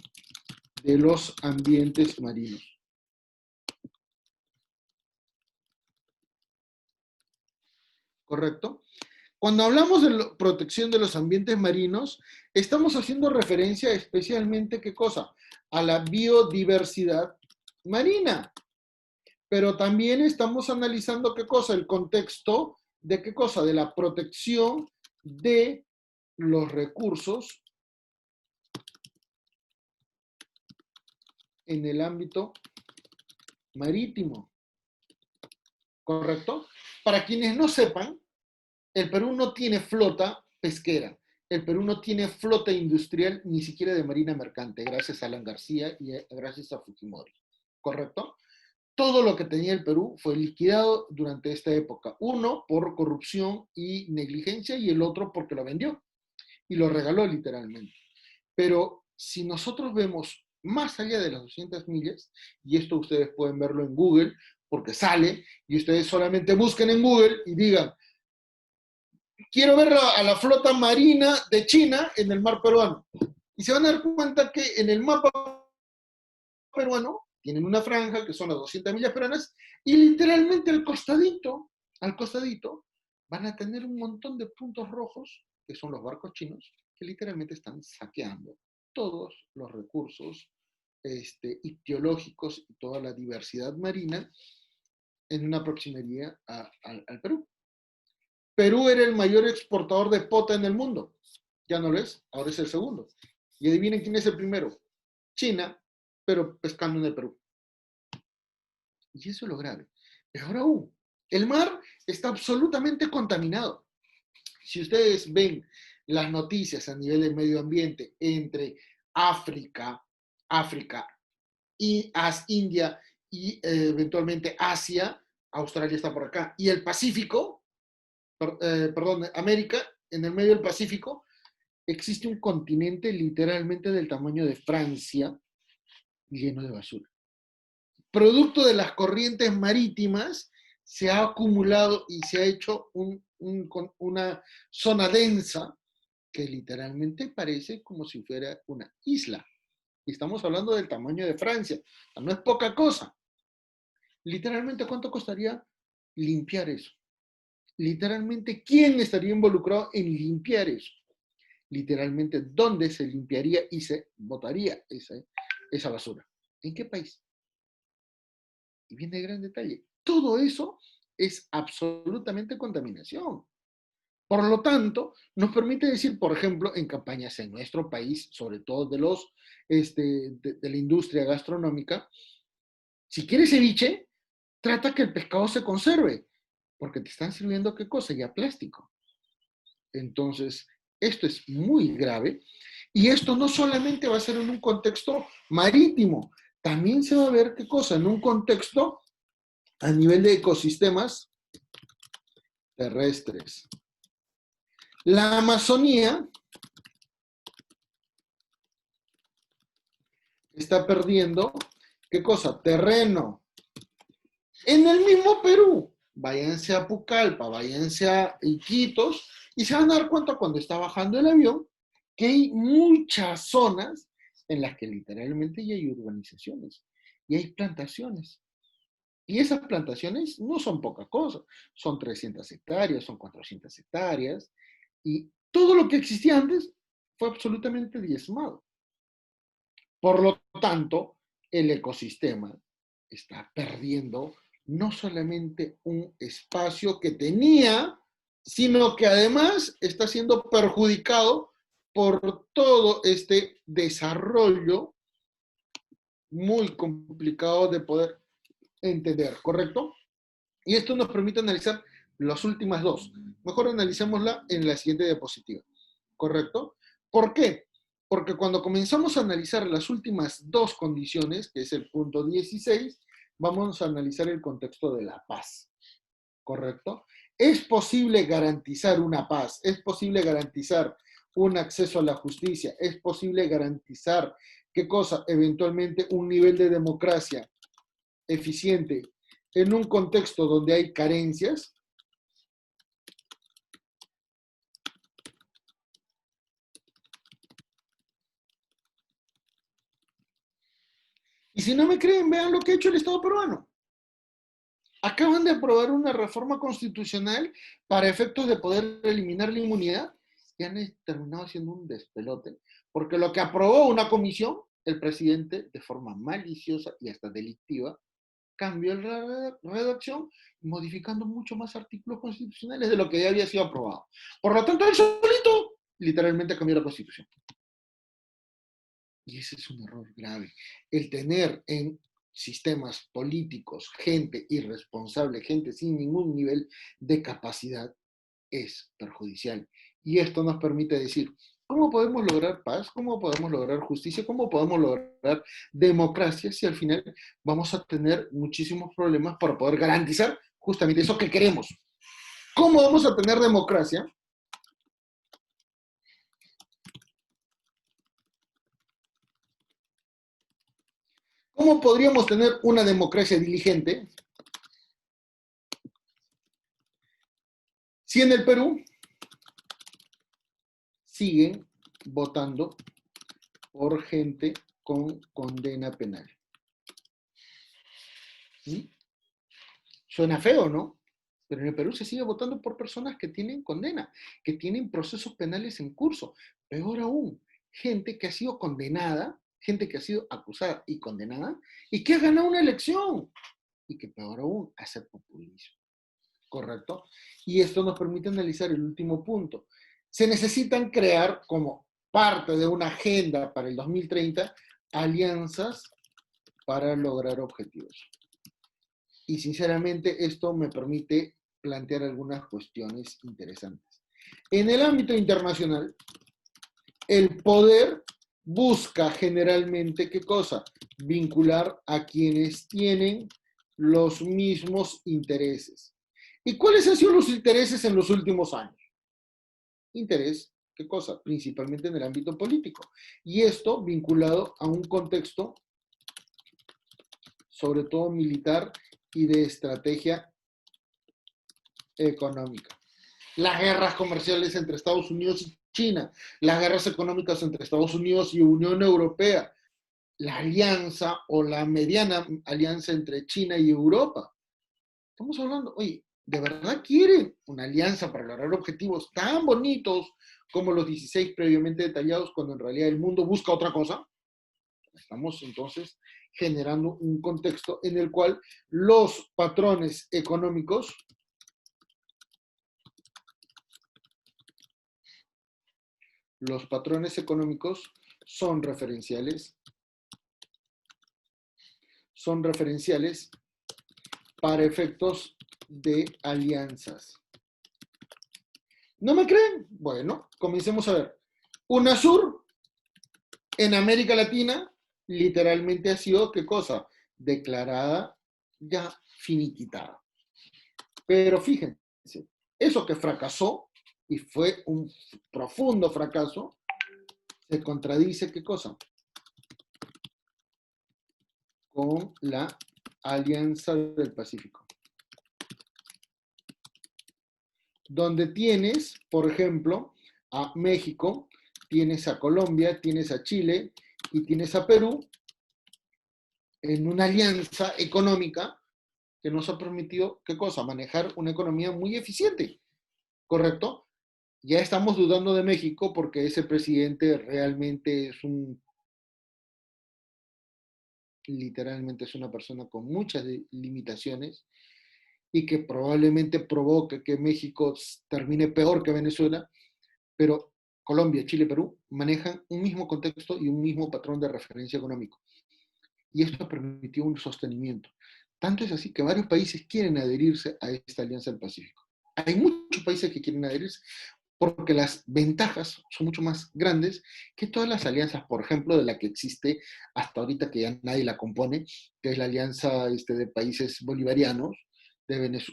de los ambientes marinos. ¿Correcto? Cuando hablamos de protección de los ambientes marinos, estamos haciendo referencia especialmente, ¿qué cosa? A la biodiversidad marina. Pero también estamos analizando, ¿qué cosa? El contexto de qué cosa? De la protección de los recursos en el ámbito marítimo. ¿Correcto? Para quienes no sepan, el Perú no tiene flota pesquera. el Perú no tiene flota industrial ni siquiera de marina mercante, gracias a Alan García y gracias a Fujimori, ¿correcto? Todo lo que tenía el Perú fue liquidado durante esta época. Uno por corrupción y negligencia y el otro porque lo vendió y lo regaló literalmente. Pero si nosotros vemos más allá de las 200 millas, y esto ustedes pueden verlo en Google, porque sale, y ustedes solamente busquen en Google y digan, quiero ver a la flota marina de China en el mar peruano. Y se van a dar cuenta que en el mapa peruano tienen una franja que son las 200 millas peruanas y literalmente al costadito, van a tener un montón de puntos rojos, que son los barcos chinos, que literalmente están saqueando todos los recursos ictiológicos y toda la diversidad marina en una proximidad al Perú. Perú era el mayor exportador de pota en el mundo. Ya no lo es, ahora es el segundo. Y adivinen quién es el primero. China, pero pescando en el Perú. Y eso es lo grave. Peor aún, el mar está absolutamente contaminado. Si ustedes ven las noticias a nivel del medio ambiente entre África, y India y eventualmente Asia, Australia está por acá, y el Pacífico, perdón, América, en el medio del Pacífico, existe un continente literalmente del tamaño de Francia lleno de basura. Producto de las corrientes marítimas, se ha acumulado y se ha hecho una zona densa que literalmente parece como si fuera una isla. Y estamos hablando del tamaño de Francia. O sea, no es poca cosa. Literalmente, ¿cuánto costaría limpiar eso? Literalmente, ¿quién estaría involucrado en limpiar eso? Literalmente, ¿dónde se limpiaría y se botaría esa basura? ¿En qué país? Y viene el gran detalle. Todo eso es absolutamente contaminación. Por lo tanto, nos permite decir, por ejemplo, en campañas en nuestro país, sobre todo de la industria gastronómica, si quieres ceviche, trata que el pescado se conserve, porque te están sirviendo qué cosa, ya plástico. Entonces, esto es muy grave y esto no solamente va a ser en un contexto marítimo, también se va a ver qué cosa, en un contexto a nivel de ecosistemas terrestres. La Amazonía está perdiendo, ¿qué cosa? Terreno. En el mismo Perú, váyanse a Pucallpa, váyanse a Iquitos, y se van a dar cuenta cuando está bajando el avión que hay muchas zonas en las que literalmente ya hay urbanizaciones y hay plantaciones. Y esas plantaciones no son poca cosa, son 300 hectáreas, son 400 hectáreas, y todo lo que existía antes fue absolutamente diezmado. Por lo tanto, el ecosistema está perdiendo no solamente un espacio que tenía, sino que además está siendo perjudicado por todo este desarrollo muy complicado de poder entender, ¿correcto? Y esto nos permite analizar las últimas dos. Mejor analicémosla en la siguiente diapositiva, ¿correcto? ¿Por qué? Porque cuando comenzamos a analizar las últimas dos condiciones, que es el punto 16, vamos a analizar el contexto de la paz, ¿correcto? Es posible garantizar una paz, es posible garantizar un acceso a la justicia, es posible garantizar, ¿qué cosa? Eventualmente un nivel de democracia eficiente en un contexto donde hay carencias. Y si no me creen, vean lo que ha hecho el Estado peruano. Acaban de aprobar una reforma constitucional para efectos de poder eliminar la inmunidad y han terminado haciendo un despelote. Porque lo que aprobó una comisión, el presidente, de forma maliciosa y hasta delictiva, cambió la redacción, modificando mucho más artículos constitucionales de lo que ya había sido aprobado. Por lo tanto, él solito literalmente cambió la Constitución. Y ese es un error grave. El tener en sistemas políticos gente irresponsable, gente sin ningún nivel de capacidad, es perjudicial. Y esto nos permite decir, ¿cómo podemos lograr paz? ¿Cómo podemos lograr justicia? ¿Cómo podemos lograr democracia si al final vamos a tener muchísimos problemas para poder garantizar justamente eso que queremos? ¿Cómo vamos a tener democracia? ¿Cómo podríamos tener una democracia diligente si en el Perú siguen votando por gente con condena penal? ¿Sí? Suena feo, ¿no? Pero en el Perú se sigue votando por personas que tienen condena, que tienen procesos penales en curso. Peor aún, gente que ha sido condenada, gente que ha sido acusada y condenada, y que ha ganado una elección. Y que peor aún, hace populismo. ¿Correcto? Y esto nos permite analizar el último punto. Se necesitan crear como parte de una agenda para el 2030 alianzas para lograr objetivos. Y sinceramente esto me permite plantear algunas cuestiones interesantes. En el ámbito internacional, el poder busca generalmente, ¿qué cosa? Vincular a quienes tienen los mismos intereses. ¿Y cuáles han sido los intereses en los últimos años? Interés, ¿qué cosa? Principalmente en el ámbito político. Y esto vinculado a un contexto, sobre todo militar y de estrategia económica. Las guerras comerciales entre Estados Unidos y China, las guerras económicas entre Estados Unidos y Unión Europea, la alianza o la mediana alianza entre China y Europa. Estamos hablando, oye, ¿de verdad quieren una alianza para lograr objetivos tan bonitos como los 16 previamente detallados, cuando en realidad el mundo busca otra cosa? Estamos entonces generando un contexto en el cual los patrones económicos son referenciales para efectos de alianzas. ¿No me creen? Bueno, comencemos a ver. UNASUR en América Latina literalmente ha sido, ¿qué cosa? Declarada ya finiquitada. Pero fíjense, eso que fracasó, y fue un profundo fracaso, se contradice, ¿qué cosa? Con la Alianza del Pacífico. Donde tienes, por ejemplo, a México, tienes a Colombia, tienes a Chile y tienes a Perú en una alianza económica que nos ha permitido, ¿qué cosa? Manejar una economía muy eficiente, ¿correcto? Ya estamos dudando de México porque ese presidente realmente es literalmente es una persona con muchas limitaciones y que probablemente provoque que México termine peor que Venezuela, pero Colombia, Chile, Perú manejan un mismo contexto y un mismo patrón de referencia económico. Y esto permitió un sostenimiento. Tanto es así que varios países quieren adherirse a esta Alianza del Pacífico. Hay muchos países que quieren adherirse porque las ventajas son mucho más grandes que todas las alianzas, por ejemplo, de la que existe hasta ahorita, que ya nadie la compone, que es la alianza de países bolivarianos,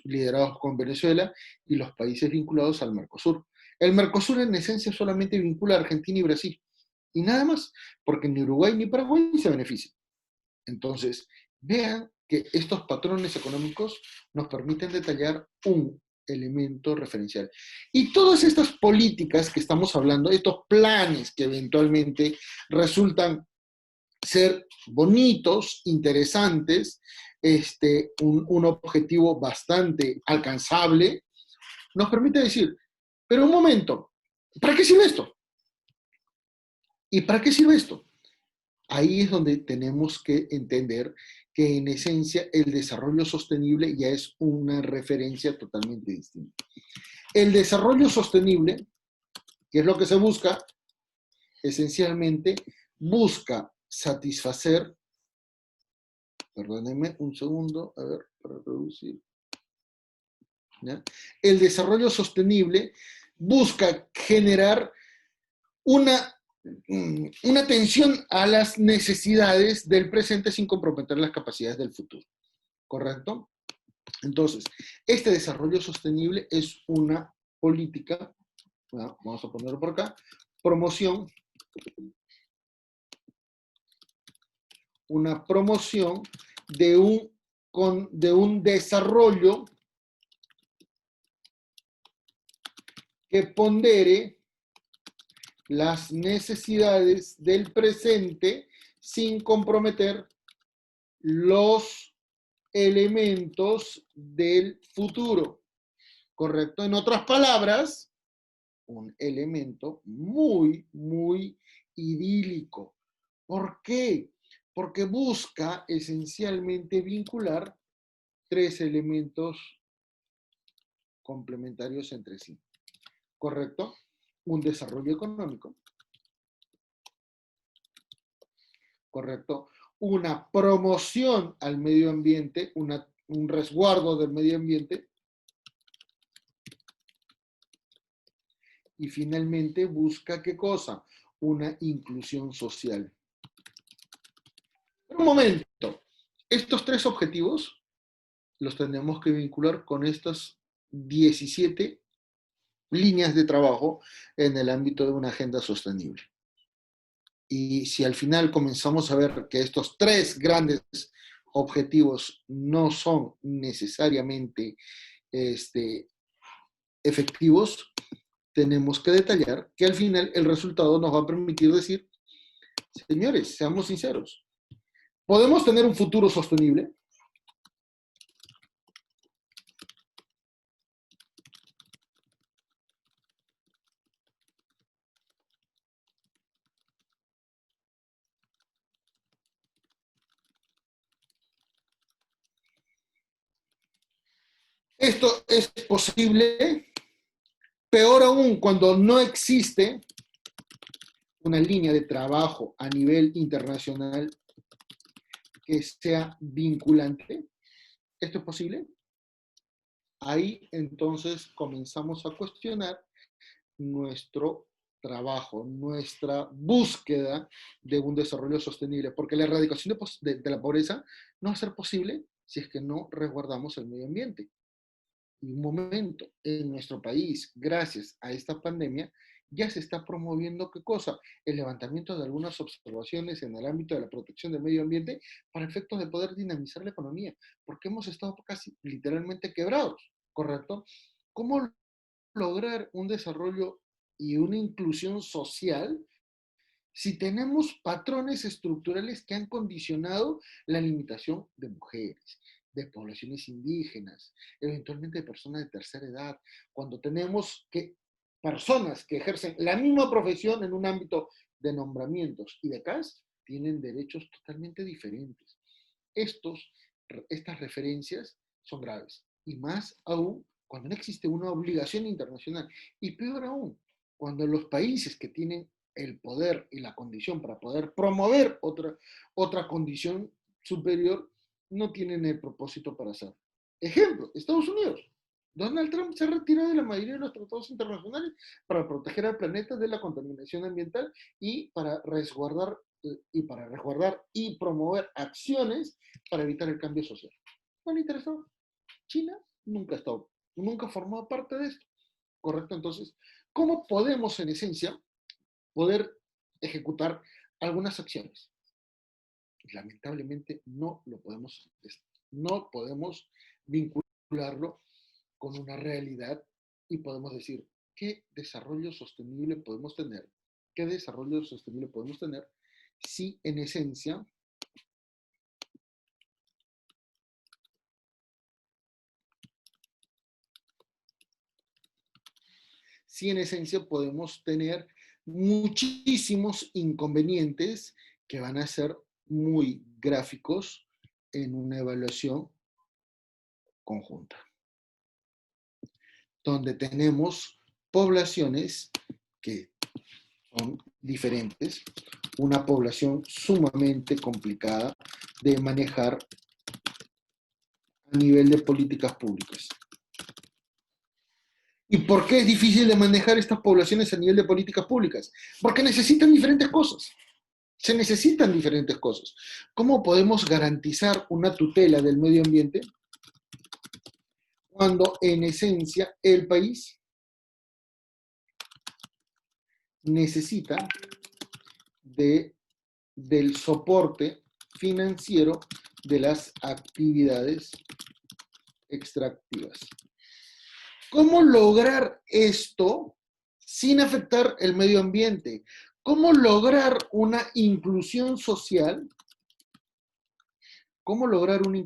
liderados con Venezuela, y los países vinculados al Mercosur. El Mercosur en esencia solamente vincula a Argentina y Brasil, y nada más, porque ni Uruguay ni Paraguay se benefician. Entonces, vean que estos patrones económicos nos permiten detallar un elemento referencial. Y todas estas políticas que estamos hablando, estos planes que eventualmente resultan ser bonitos, interesantes, un objetivo bastante alcanzable, nos permite decir, pero un momento, ¿para qué sirve esto? ¿Y para qué sirve esto? Ahí es donde tenemos que entender que en esencia el desarrollo sostenible ya es una referencia totalmente distinta. El desarrollo sostenible, que es lo que se busca, esencialmente busca satisfacer, perdónenme un segundo, a ver, para reducir. ¿Ya? El desarrollo sostenible busca generar una atención a las necesidades del presente sin comprometer las capacidades del futuro. ¿Correcto? Entonces, este desarrollo sostenible es una política, vamos a ponerlo por acá, promoción, una promoción de un desarrollo que pondere las necesidades del presente sin comprometer los elementos del futuro. ¿Correcto? En otras palabras, un elemento muy, muy idílico. ¿Por qué? Porque busca esencialmente vincular tres elementos complementarios entre sí. ¿Correcto? Un desarrollo económico. ¿Correcto? Una promoción al medio ambiente, un resguardo del medio ambiente. Y finalmente busca, ¿qué cosa? Una inclusión social. Pero un momento, estos tres objetivos los tenemos que vincular con estas 17 líneas de trabajo en el ámbito de una agenda sostenible. Y si al final comenzamos a ver que estos tres grandes objetivos no son necesariamente efectivos, tenemos que detallar que al final el resultado nos va a permitir decir, señores, seamos sinceros, ¿podemos tener un futuro sostenible? Esto es posible, peor aún cuando no existe una línea de trabajo a nivel internacional que sea vinculante. ¿Esto es posible? Ahí entonces comenzamos a cuestionar nuestro trabajo, nuestra búsqueda de un desarrollo sostenible, porque la erradicación de la pobreza no va a ser posible si es que no resguardamos el medio ambiente. Y un momento, en nuestro país, gracias a esta pandemia, ya se está promoviendo, ¿qué cosa? El levantamiento de algunas observaciones en el ámbito de la protección del medio ambiente para efectos de poder dinamizar la economía, porque hemos estado casi literalmente quebrados, ¿correcto? ¿Cómo lograr un desarrollo y una inclusión social si tenemos patrones estructurales que han condicionado la limitación de mujeres, de poblaciones indígenas, eventualmente de personas de tercera edad, cuando tenemos que personas que ejercen la misma profesión en un ámbito de nombramientos y de CAS tienen derechos totalmente diferentes? Estas referencias son graves, y más aún cuando no existe una obligación internacional, y peor aún, cuando los países que tienen el poder y la condición para poder promover otra condición superior no tienen el propósito para hacerlo. Ejemplo, Estados Unidos. Donald Trump se ha retirado de la mayoría de los tratados internacionales para proteger al planeta de la contaminación ambiental y para resguardar y promover acciones para evitar el cambio social. ¿No le interesó? China nunca ha estado, nunca ha formado parte de esto. ¿Correcto? Entonces, ¿cómo podemos en esencia poder ejecutar algunas acciones? Lamentablemente no podemos vincularlo con una realidad y podemos decir, ¿qué desarrollo sostenible podemos tener? ¿Qué desarrollo sostenible podemos tener si en esencia podemos tener muchísimos inconvenientes que van a ser muy gráficos en una evaluación conjunta, donde tenemos poblaciones que son diferentes, una población sumamente complicada de manejar a nivel de políticas públicas. ¿Y por qué es difícil de manejar estas poblaciones a nivel de políticas públicas? Porque necesitan diferentes cosas. Se necesitan diferentes cosas. ¿Cómo podemos garantizar una tutela del medio ambiente cuando en esencia el país necesita del soporte financiero de las actividades extractivas? ¿Cómo lograr esto sin afectar el medio ambiente? ¿Cómo lograr una inclusión social? ¿Cómo lograr una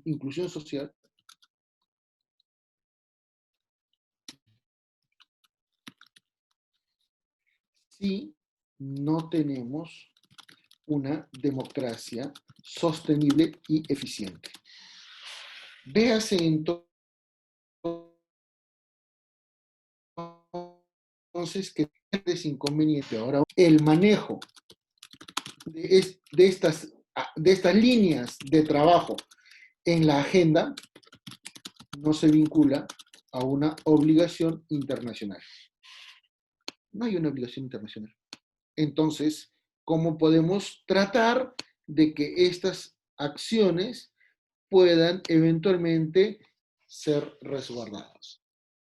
inclusión social si no tenemos una democracia sostenible y eficiente? Véase entonces que es inconveniente ahora el manejo de estas líneas de trabajo en la agenda no se vincula a una obligación internacional. No hay una obligación internacional. Entonces, ¿cómo podemos tratar de que estas acciones puedan eventualmente ser resguardadas?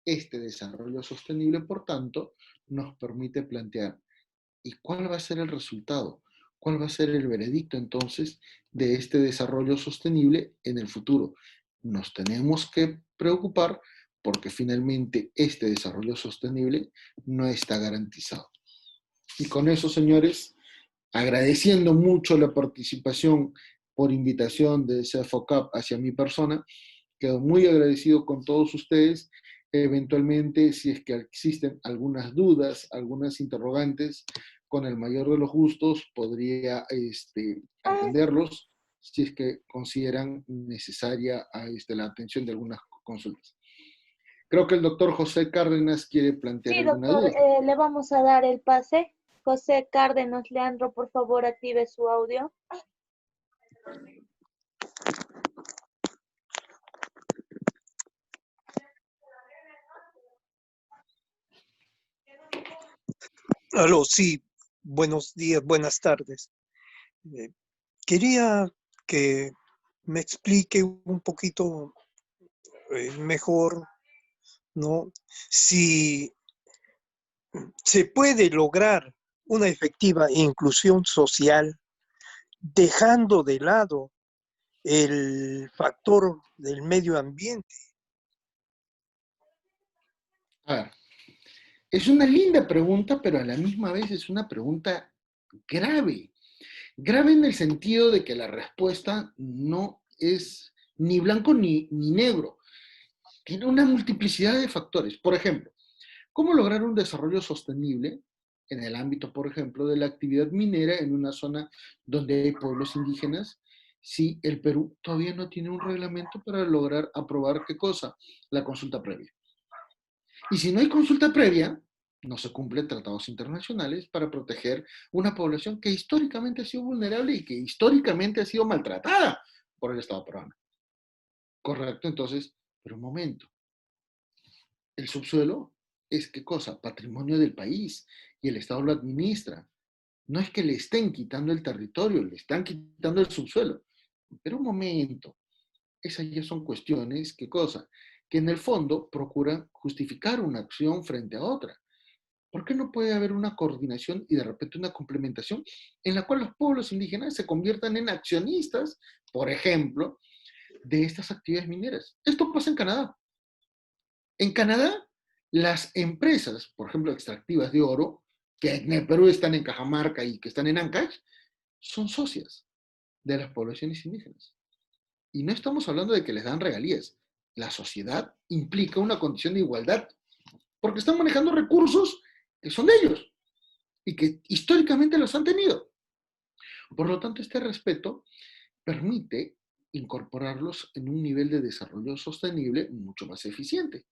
Este desarrollo sostenible, por tanto, nos permite plantear, ¿y cuál va a ser el resultado? ¿Cuál va a ser el veredicto entonces de este desarrollo sostenible en el futuro? Nos tenemos que preocupar porque finalmente este desarrollo sostenible no está garantizado. Y con eso, señores, agradeciendo mucho la participación por invitación de CFOCAP hacia mi persona, quedo muy agradecido con todos ustedes. Eventualmente, si es que existen algunas dudas, algunas interrogantes, con el mayor de los gustos podría atenderlos si es que consideran necesaria la atención de algunas consultas. Creo que el doctor José Cárdenas quiere plantear Sí, alguna doctor, duda. le vamos a dar el pase. José Cárdenas Leandro, por favor, active su audio. Aló, sí, buenos días, buenas tardes. Eh, Quería que me explique un poquito mejor, ¿no? Si se puede lograr una efectiva inclusión social dejando de lado el factor del medio ambiente. A ver, es una linda pregunta, pero a la misma vez es una pregunta grave. Grave en el sentido de que la respuesta no es ni blanco ni negro. Tiene una multiplicidad de factores. Por ejemplo, ¿cómo lograr un desarrollo sostenible en el ámbito, por ejemplo, de la actividad minera en una zona donde hay pueblos indígenas si el Perú todavía no tiene un reglamento para lograr aprobar qué cosa? La consulta previa. Y si no hay consulta previa, no se cumplen tratados internacionales para proteger una población que históricamente ha sido vulnerable y que históricamente ha sido maltratada por el Estado peruano. Correcto, entonces, pero un momento, el subsuelo es qué cosa, patrimonio del país y el Estado lo administra. No es que le estén quitando el territorio, le están quitando el subsuelo. Pero un momento, esas ya son cuestiones, ¿qué cosa? Que en el fondo procuran justificar una acción frente a otra. ¿Por qué no puede haber una coordinación y de repente una complementación en la cual los pueblos indígenas se conviertan en accionistas, por ejemplo, de estas actividades mineras? Esto pasa en Canadá. En Canadá, las empresas, por ejemplo, extractivas de oro, que en el Perú están en Cajamarca y que están en Ancash, son socias de las poblaciones indígenas. Y no estamos hablando de que les dan regalías. La sociedad implica una condición de igualdad, porque están manejando recursos que son de ellos y que históricamente los han tenido. Por lo tanto, este respeto permite incorporarlos en un nivel de desarrollo sostenible mucho más eficiente,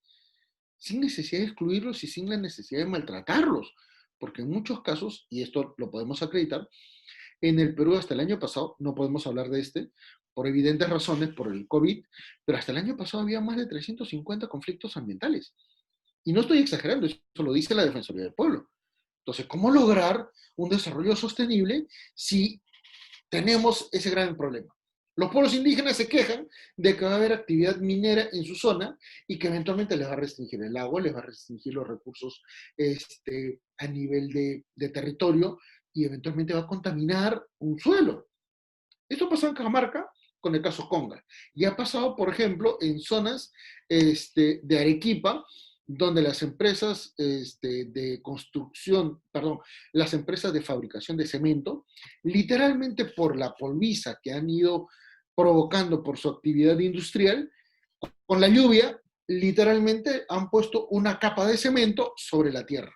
sin necesidad de excluirlos y sin la necesidad de maltratarlos, porque en muchos casos, y esto lo podemos acreditar, en el Perú hasta el año pasado, no podemos hablar de por evidentes razones, por el COVID, pero hasta el año pasado había más de 350 conflictos ambientales. Y no estoy exagerando, eso lo dice la Defensoría del Pueblo. Entonces, ¿cómo lograr un desarrollo sostenible si tenemos ese gran problema? Los pueblos indígenas se quejan de que va a haber actividad minera en su zona y que eventualmente les va a restringir el agua, les va a restringir los recursos a nivel de territorio y eventualmente va a contaminar un suelo. Esto pasó en Cajamarca con el caso Conga. Y ha pasado, por ejemplo, en zonas de Arequipa, donde las empresas de construcción, perdón, las empresas de fabricación de cemento, literalmente por la polviza que han ido provocando por su actividad industrial, con la lluvia, literalmente han puesto una capa de cemento sobre la tierra.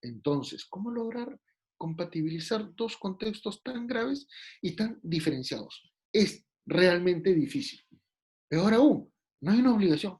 Entonces, ¿cómo lograr compatibilizar dos contextos tan graves y tan diferenciados? Es realmente difícil. Peor aún, no hay una obligación.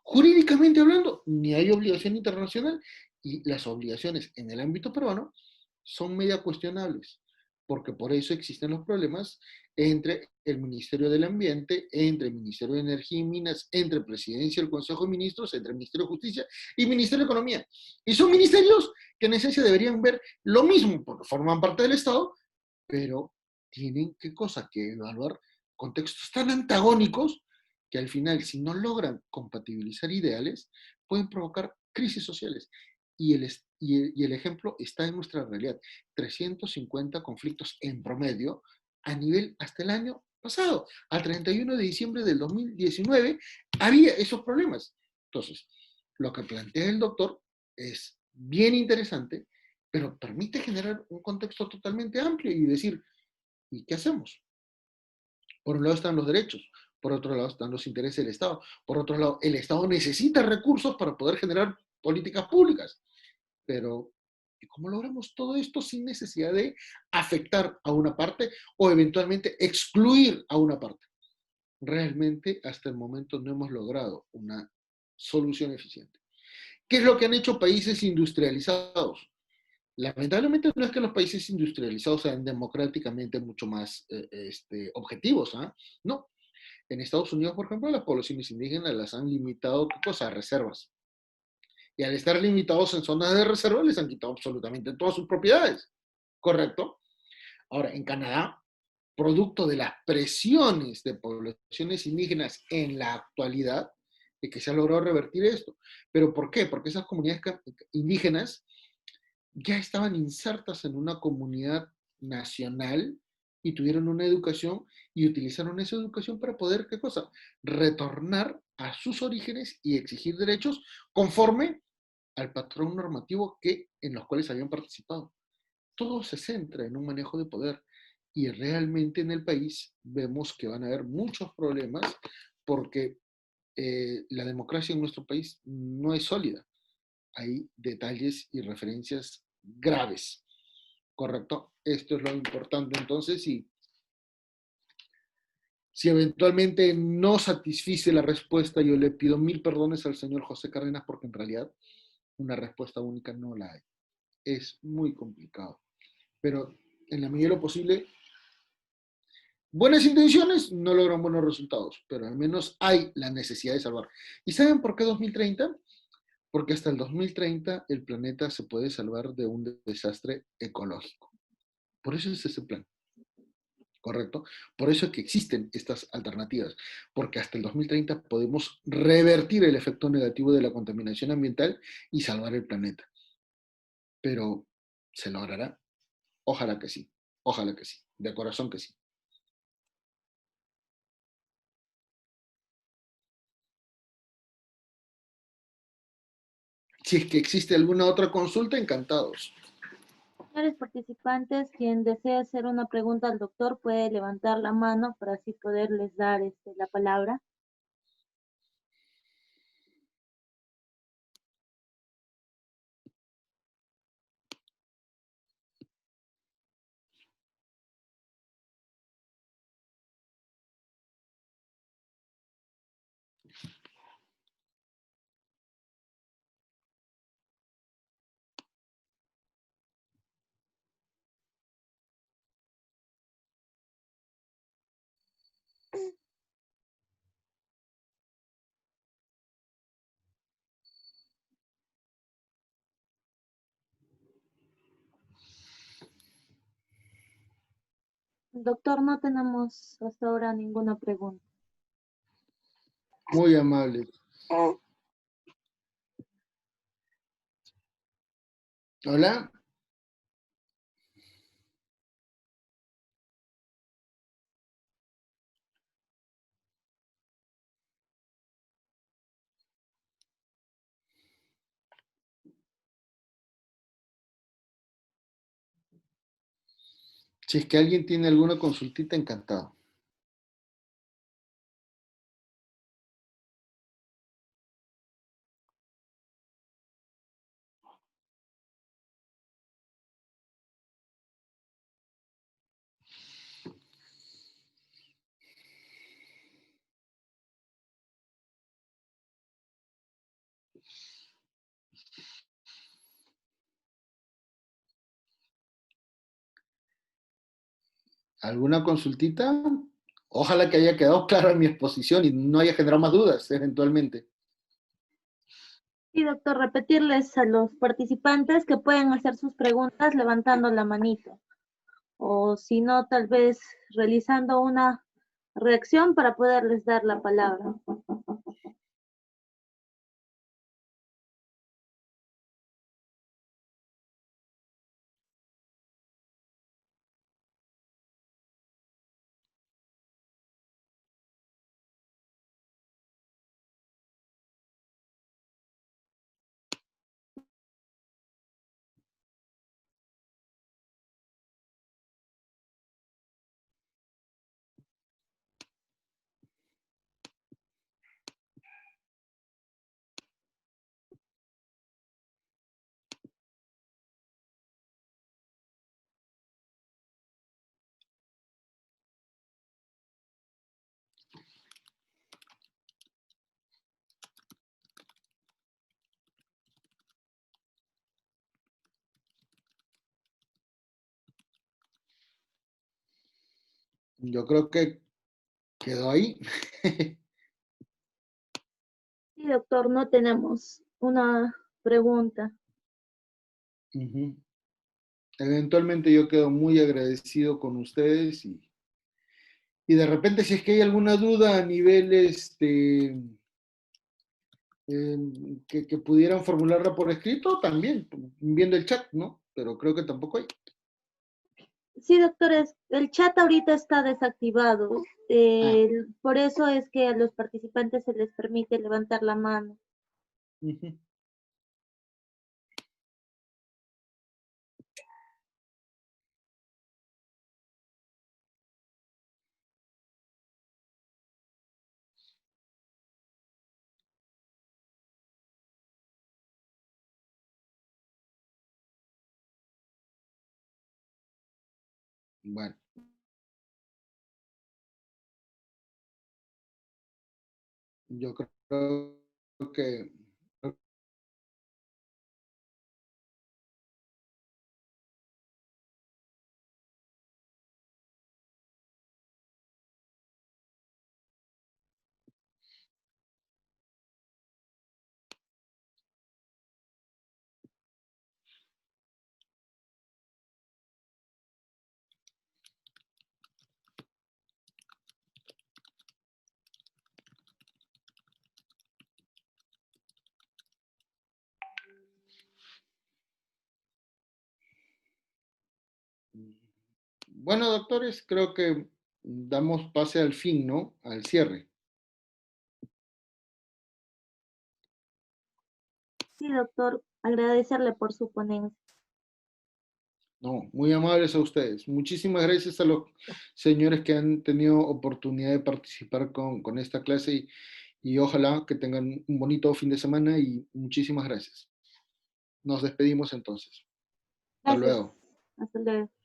Jurídicamente hablando, ni hay obligación internacional y las obligaciones en el ámbito peruano son media cuestionables, porque por eso existen los problemas entre el Ministerio del Ambiente, entre el Ministerio de Energía y Minas, entre Presidencia del Consejo de Ministros, entre el Ministerio de Justicia y el Ministerio de Economía. Y son ministerios que en esencia deberían ver lo mismo, porque forman parte del Estado, pero tienen, ¿qué cosa?, que evaluar contextos tan antagónicos que al final, si no logran compatibilizar ideales, pueden provocar crisis sociales. Y el ejemplo está en nuestra realidad. 350 conflictos en promedio a nivel hasta el año pasado. Al 31 de diciembre del 2019 había esos problemas. Entonces, lo que plantea el doctor es bien interesante, pero permite generar un contexto totalmente amplio y decir, ¿y qué hacemos? Por un lado están los derechos, por otro lado están los intereses del Estado, por otro lado el Estado necesita recursos para poder generar políticas públicas, pero ¿y cómo logramos todo esto sin necesidad de afectar a una parte o eventualmente excluir a una parte? Realmente hasta el momento no hemos logrado una solución eficiente. ¿Qué es lo que han hecho países industrializados? Lamentablemente no es que los países industrializados sean democráticamente mucho más objetivos, ¿ah? No. En Estados Unidos, por ejemplo, las poblaciones indígenas las han limitado, ¿qué cosa? A reservas. Y al estar limitados en zonas de reserva, les han quitado absolutamente todas sus propiedades. ¿Correcto? Ahora, en Canadá, producto de las presiones de poblaciones indígenas en la actualidad, de que se ha logrado revertir esto. ¿Pero por qué? Porque esas comunidades indígenas ya estaban insertas en una comunidad nacional y tuvieron una educación y utilizaron esa educación para poder, ¿qué cosa? Retornar a sus orígenes y exigir derechos conforme al patrón normativo en los cuales habían participado. Todo se centra en un manejo de poder y realmente en el país vemos que van a haber muchos problemas porque la democracia en nuestro país no es sólida. Hay detalles y referencias graves, ¿correcto? Esto es lo importante entonces y si eventualmente no satisfice la respuesta, yo le pido mil perdones al señor José Cárdenas porque en realidad una respuesta única no la hay. Es muy complicado, pero en la medida de lo posible, buenas intenciones no logran buenos resultados, pero al menos hay la necesidad de salvar. ¿Y saben por qué 2030? Porque hasta el 2030 el planeta se puede salvar de un desastre ecológico. Por eso es ese plan, ¿correcto? Por eso es que existen estas alternativas, porque hasta el 2030 podemos revertir el efecto negativo de la contaminación ambiental y salvar el planeta. Pero, ¿se logrará? Ojalá que sí, de corazón que sí. Si es que existe alguna otra consulta, encantados. Señores participantes, quien desea hacer una pregunta al doctor puede levantar la mano para así poderles dar la palabra. Doctor, no tenemos hasta ahora ninguna pregunta. Muy amable. Hola. Si es que alguien tiene alguna consultita, encantado. ¿Alguna consultita? Ojalá que haya quedado clara mi exposición y no haya generado más dudas, eventualmente. Sí, doctor, repetirles a los participantes que pueden hacer sus preguntas levantando la manito. O si no, tal vez realizando una reacción para poderles dar la palabra. Yo creo que quedó ahí. Sí, doctor, no tenemos una pregunta. Ujú. Eventualmente yo quedo muy agradecido con ustedes y de repente si es que hay alguna duda a nivel que pudieran formularla por escrito, también, viendo el chat, ¿no? Pero creo que tampoco hay. Sí, doctores, el chat ahorita está desactivado. Ah, Por eso es que a los participantes se les permite levantar la mano. ujú. Bueno, yo creo que bueno, doctores, creo que damos pase al fin, ¿no? Al cierre. Sí, doctor, agradecerle por su ponencia. No, muy amables a ustedes. Muchísimas gracias a los señores que han tenido oportunidad de participar con esta clase y ojalá que tengan un bonito fin de semana y muchísimas gracias. Nos despedimos entonces. Hasta Gracias. luego. Hasta luego.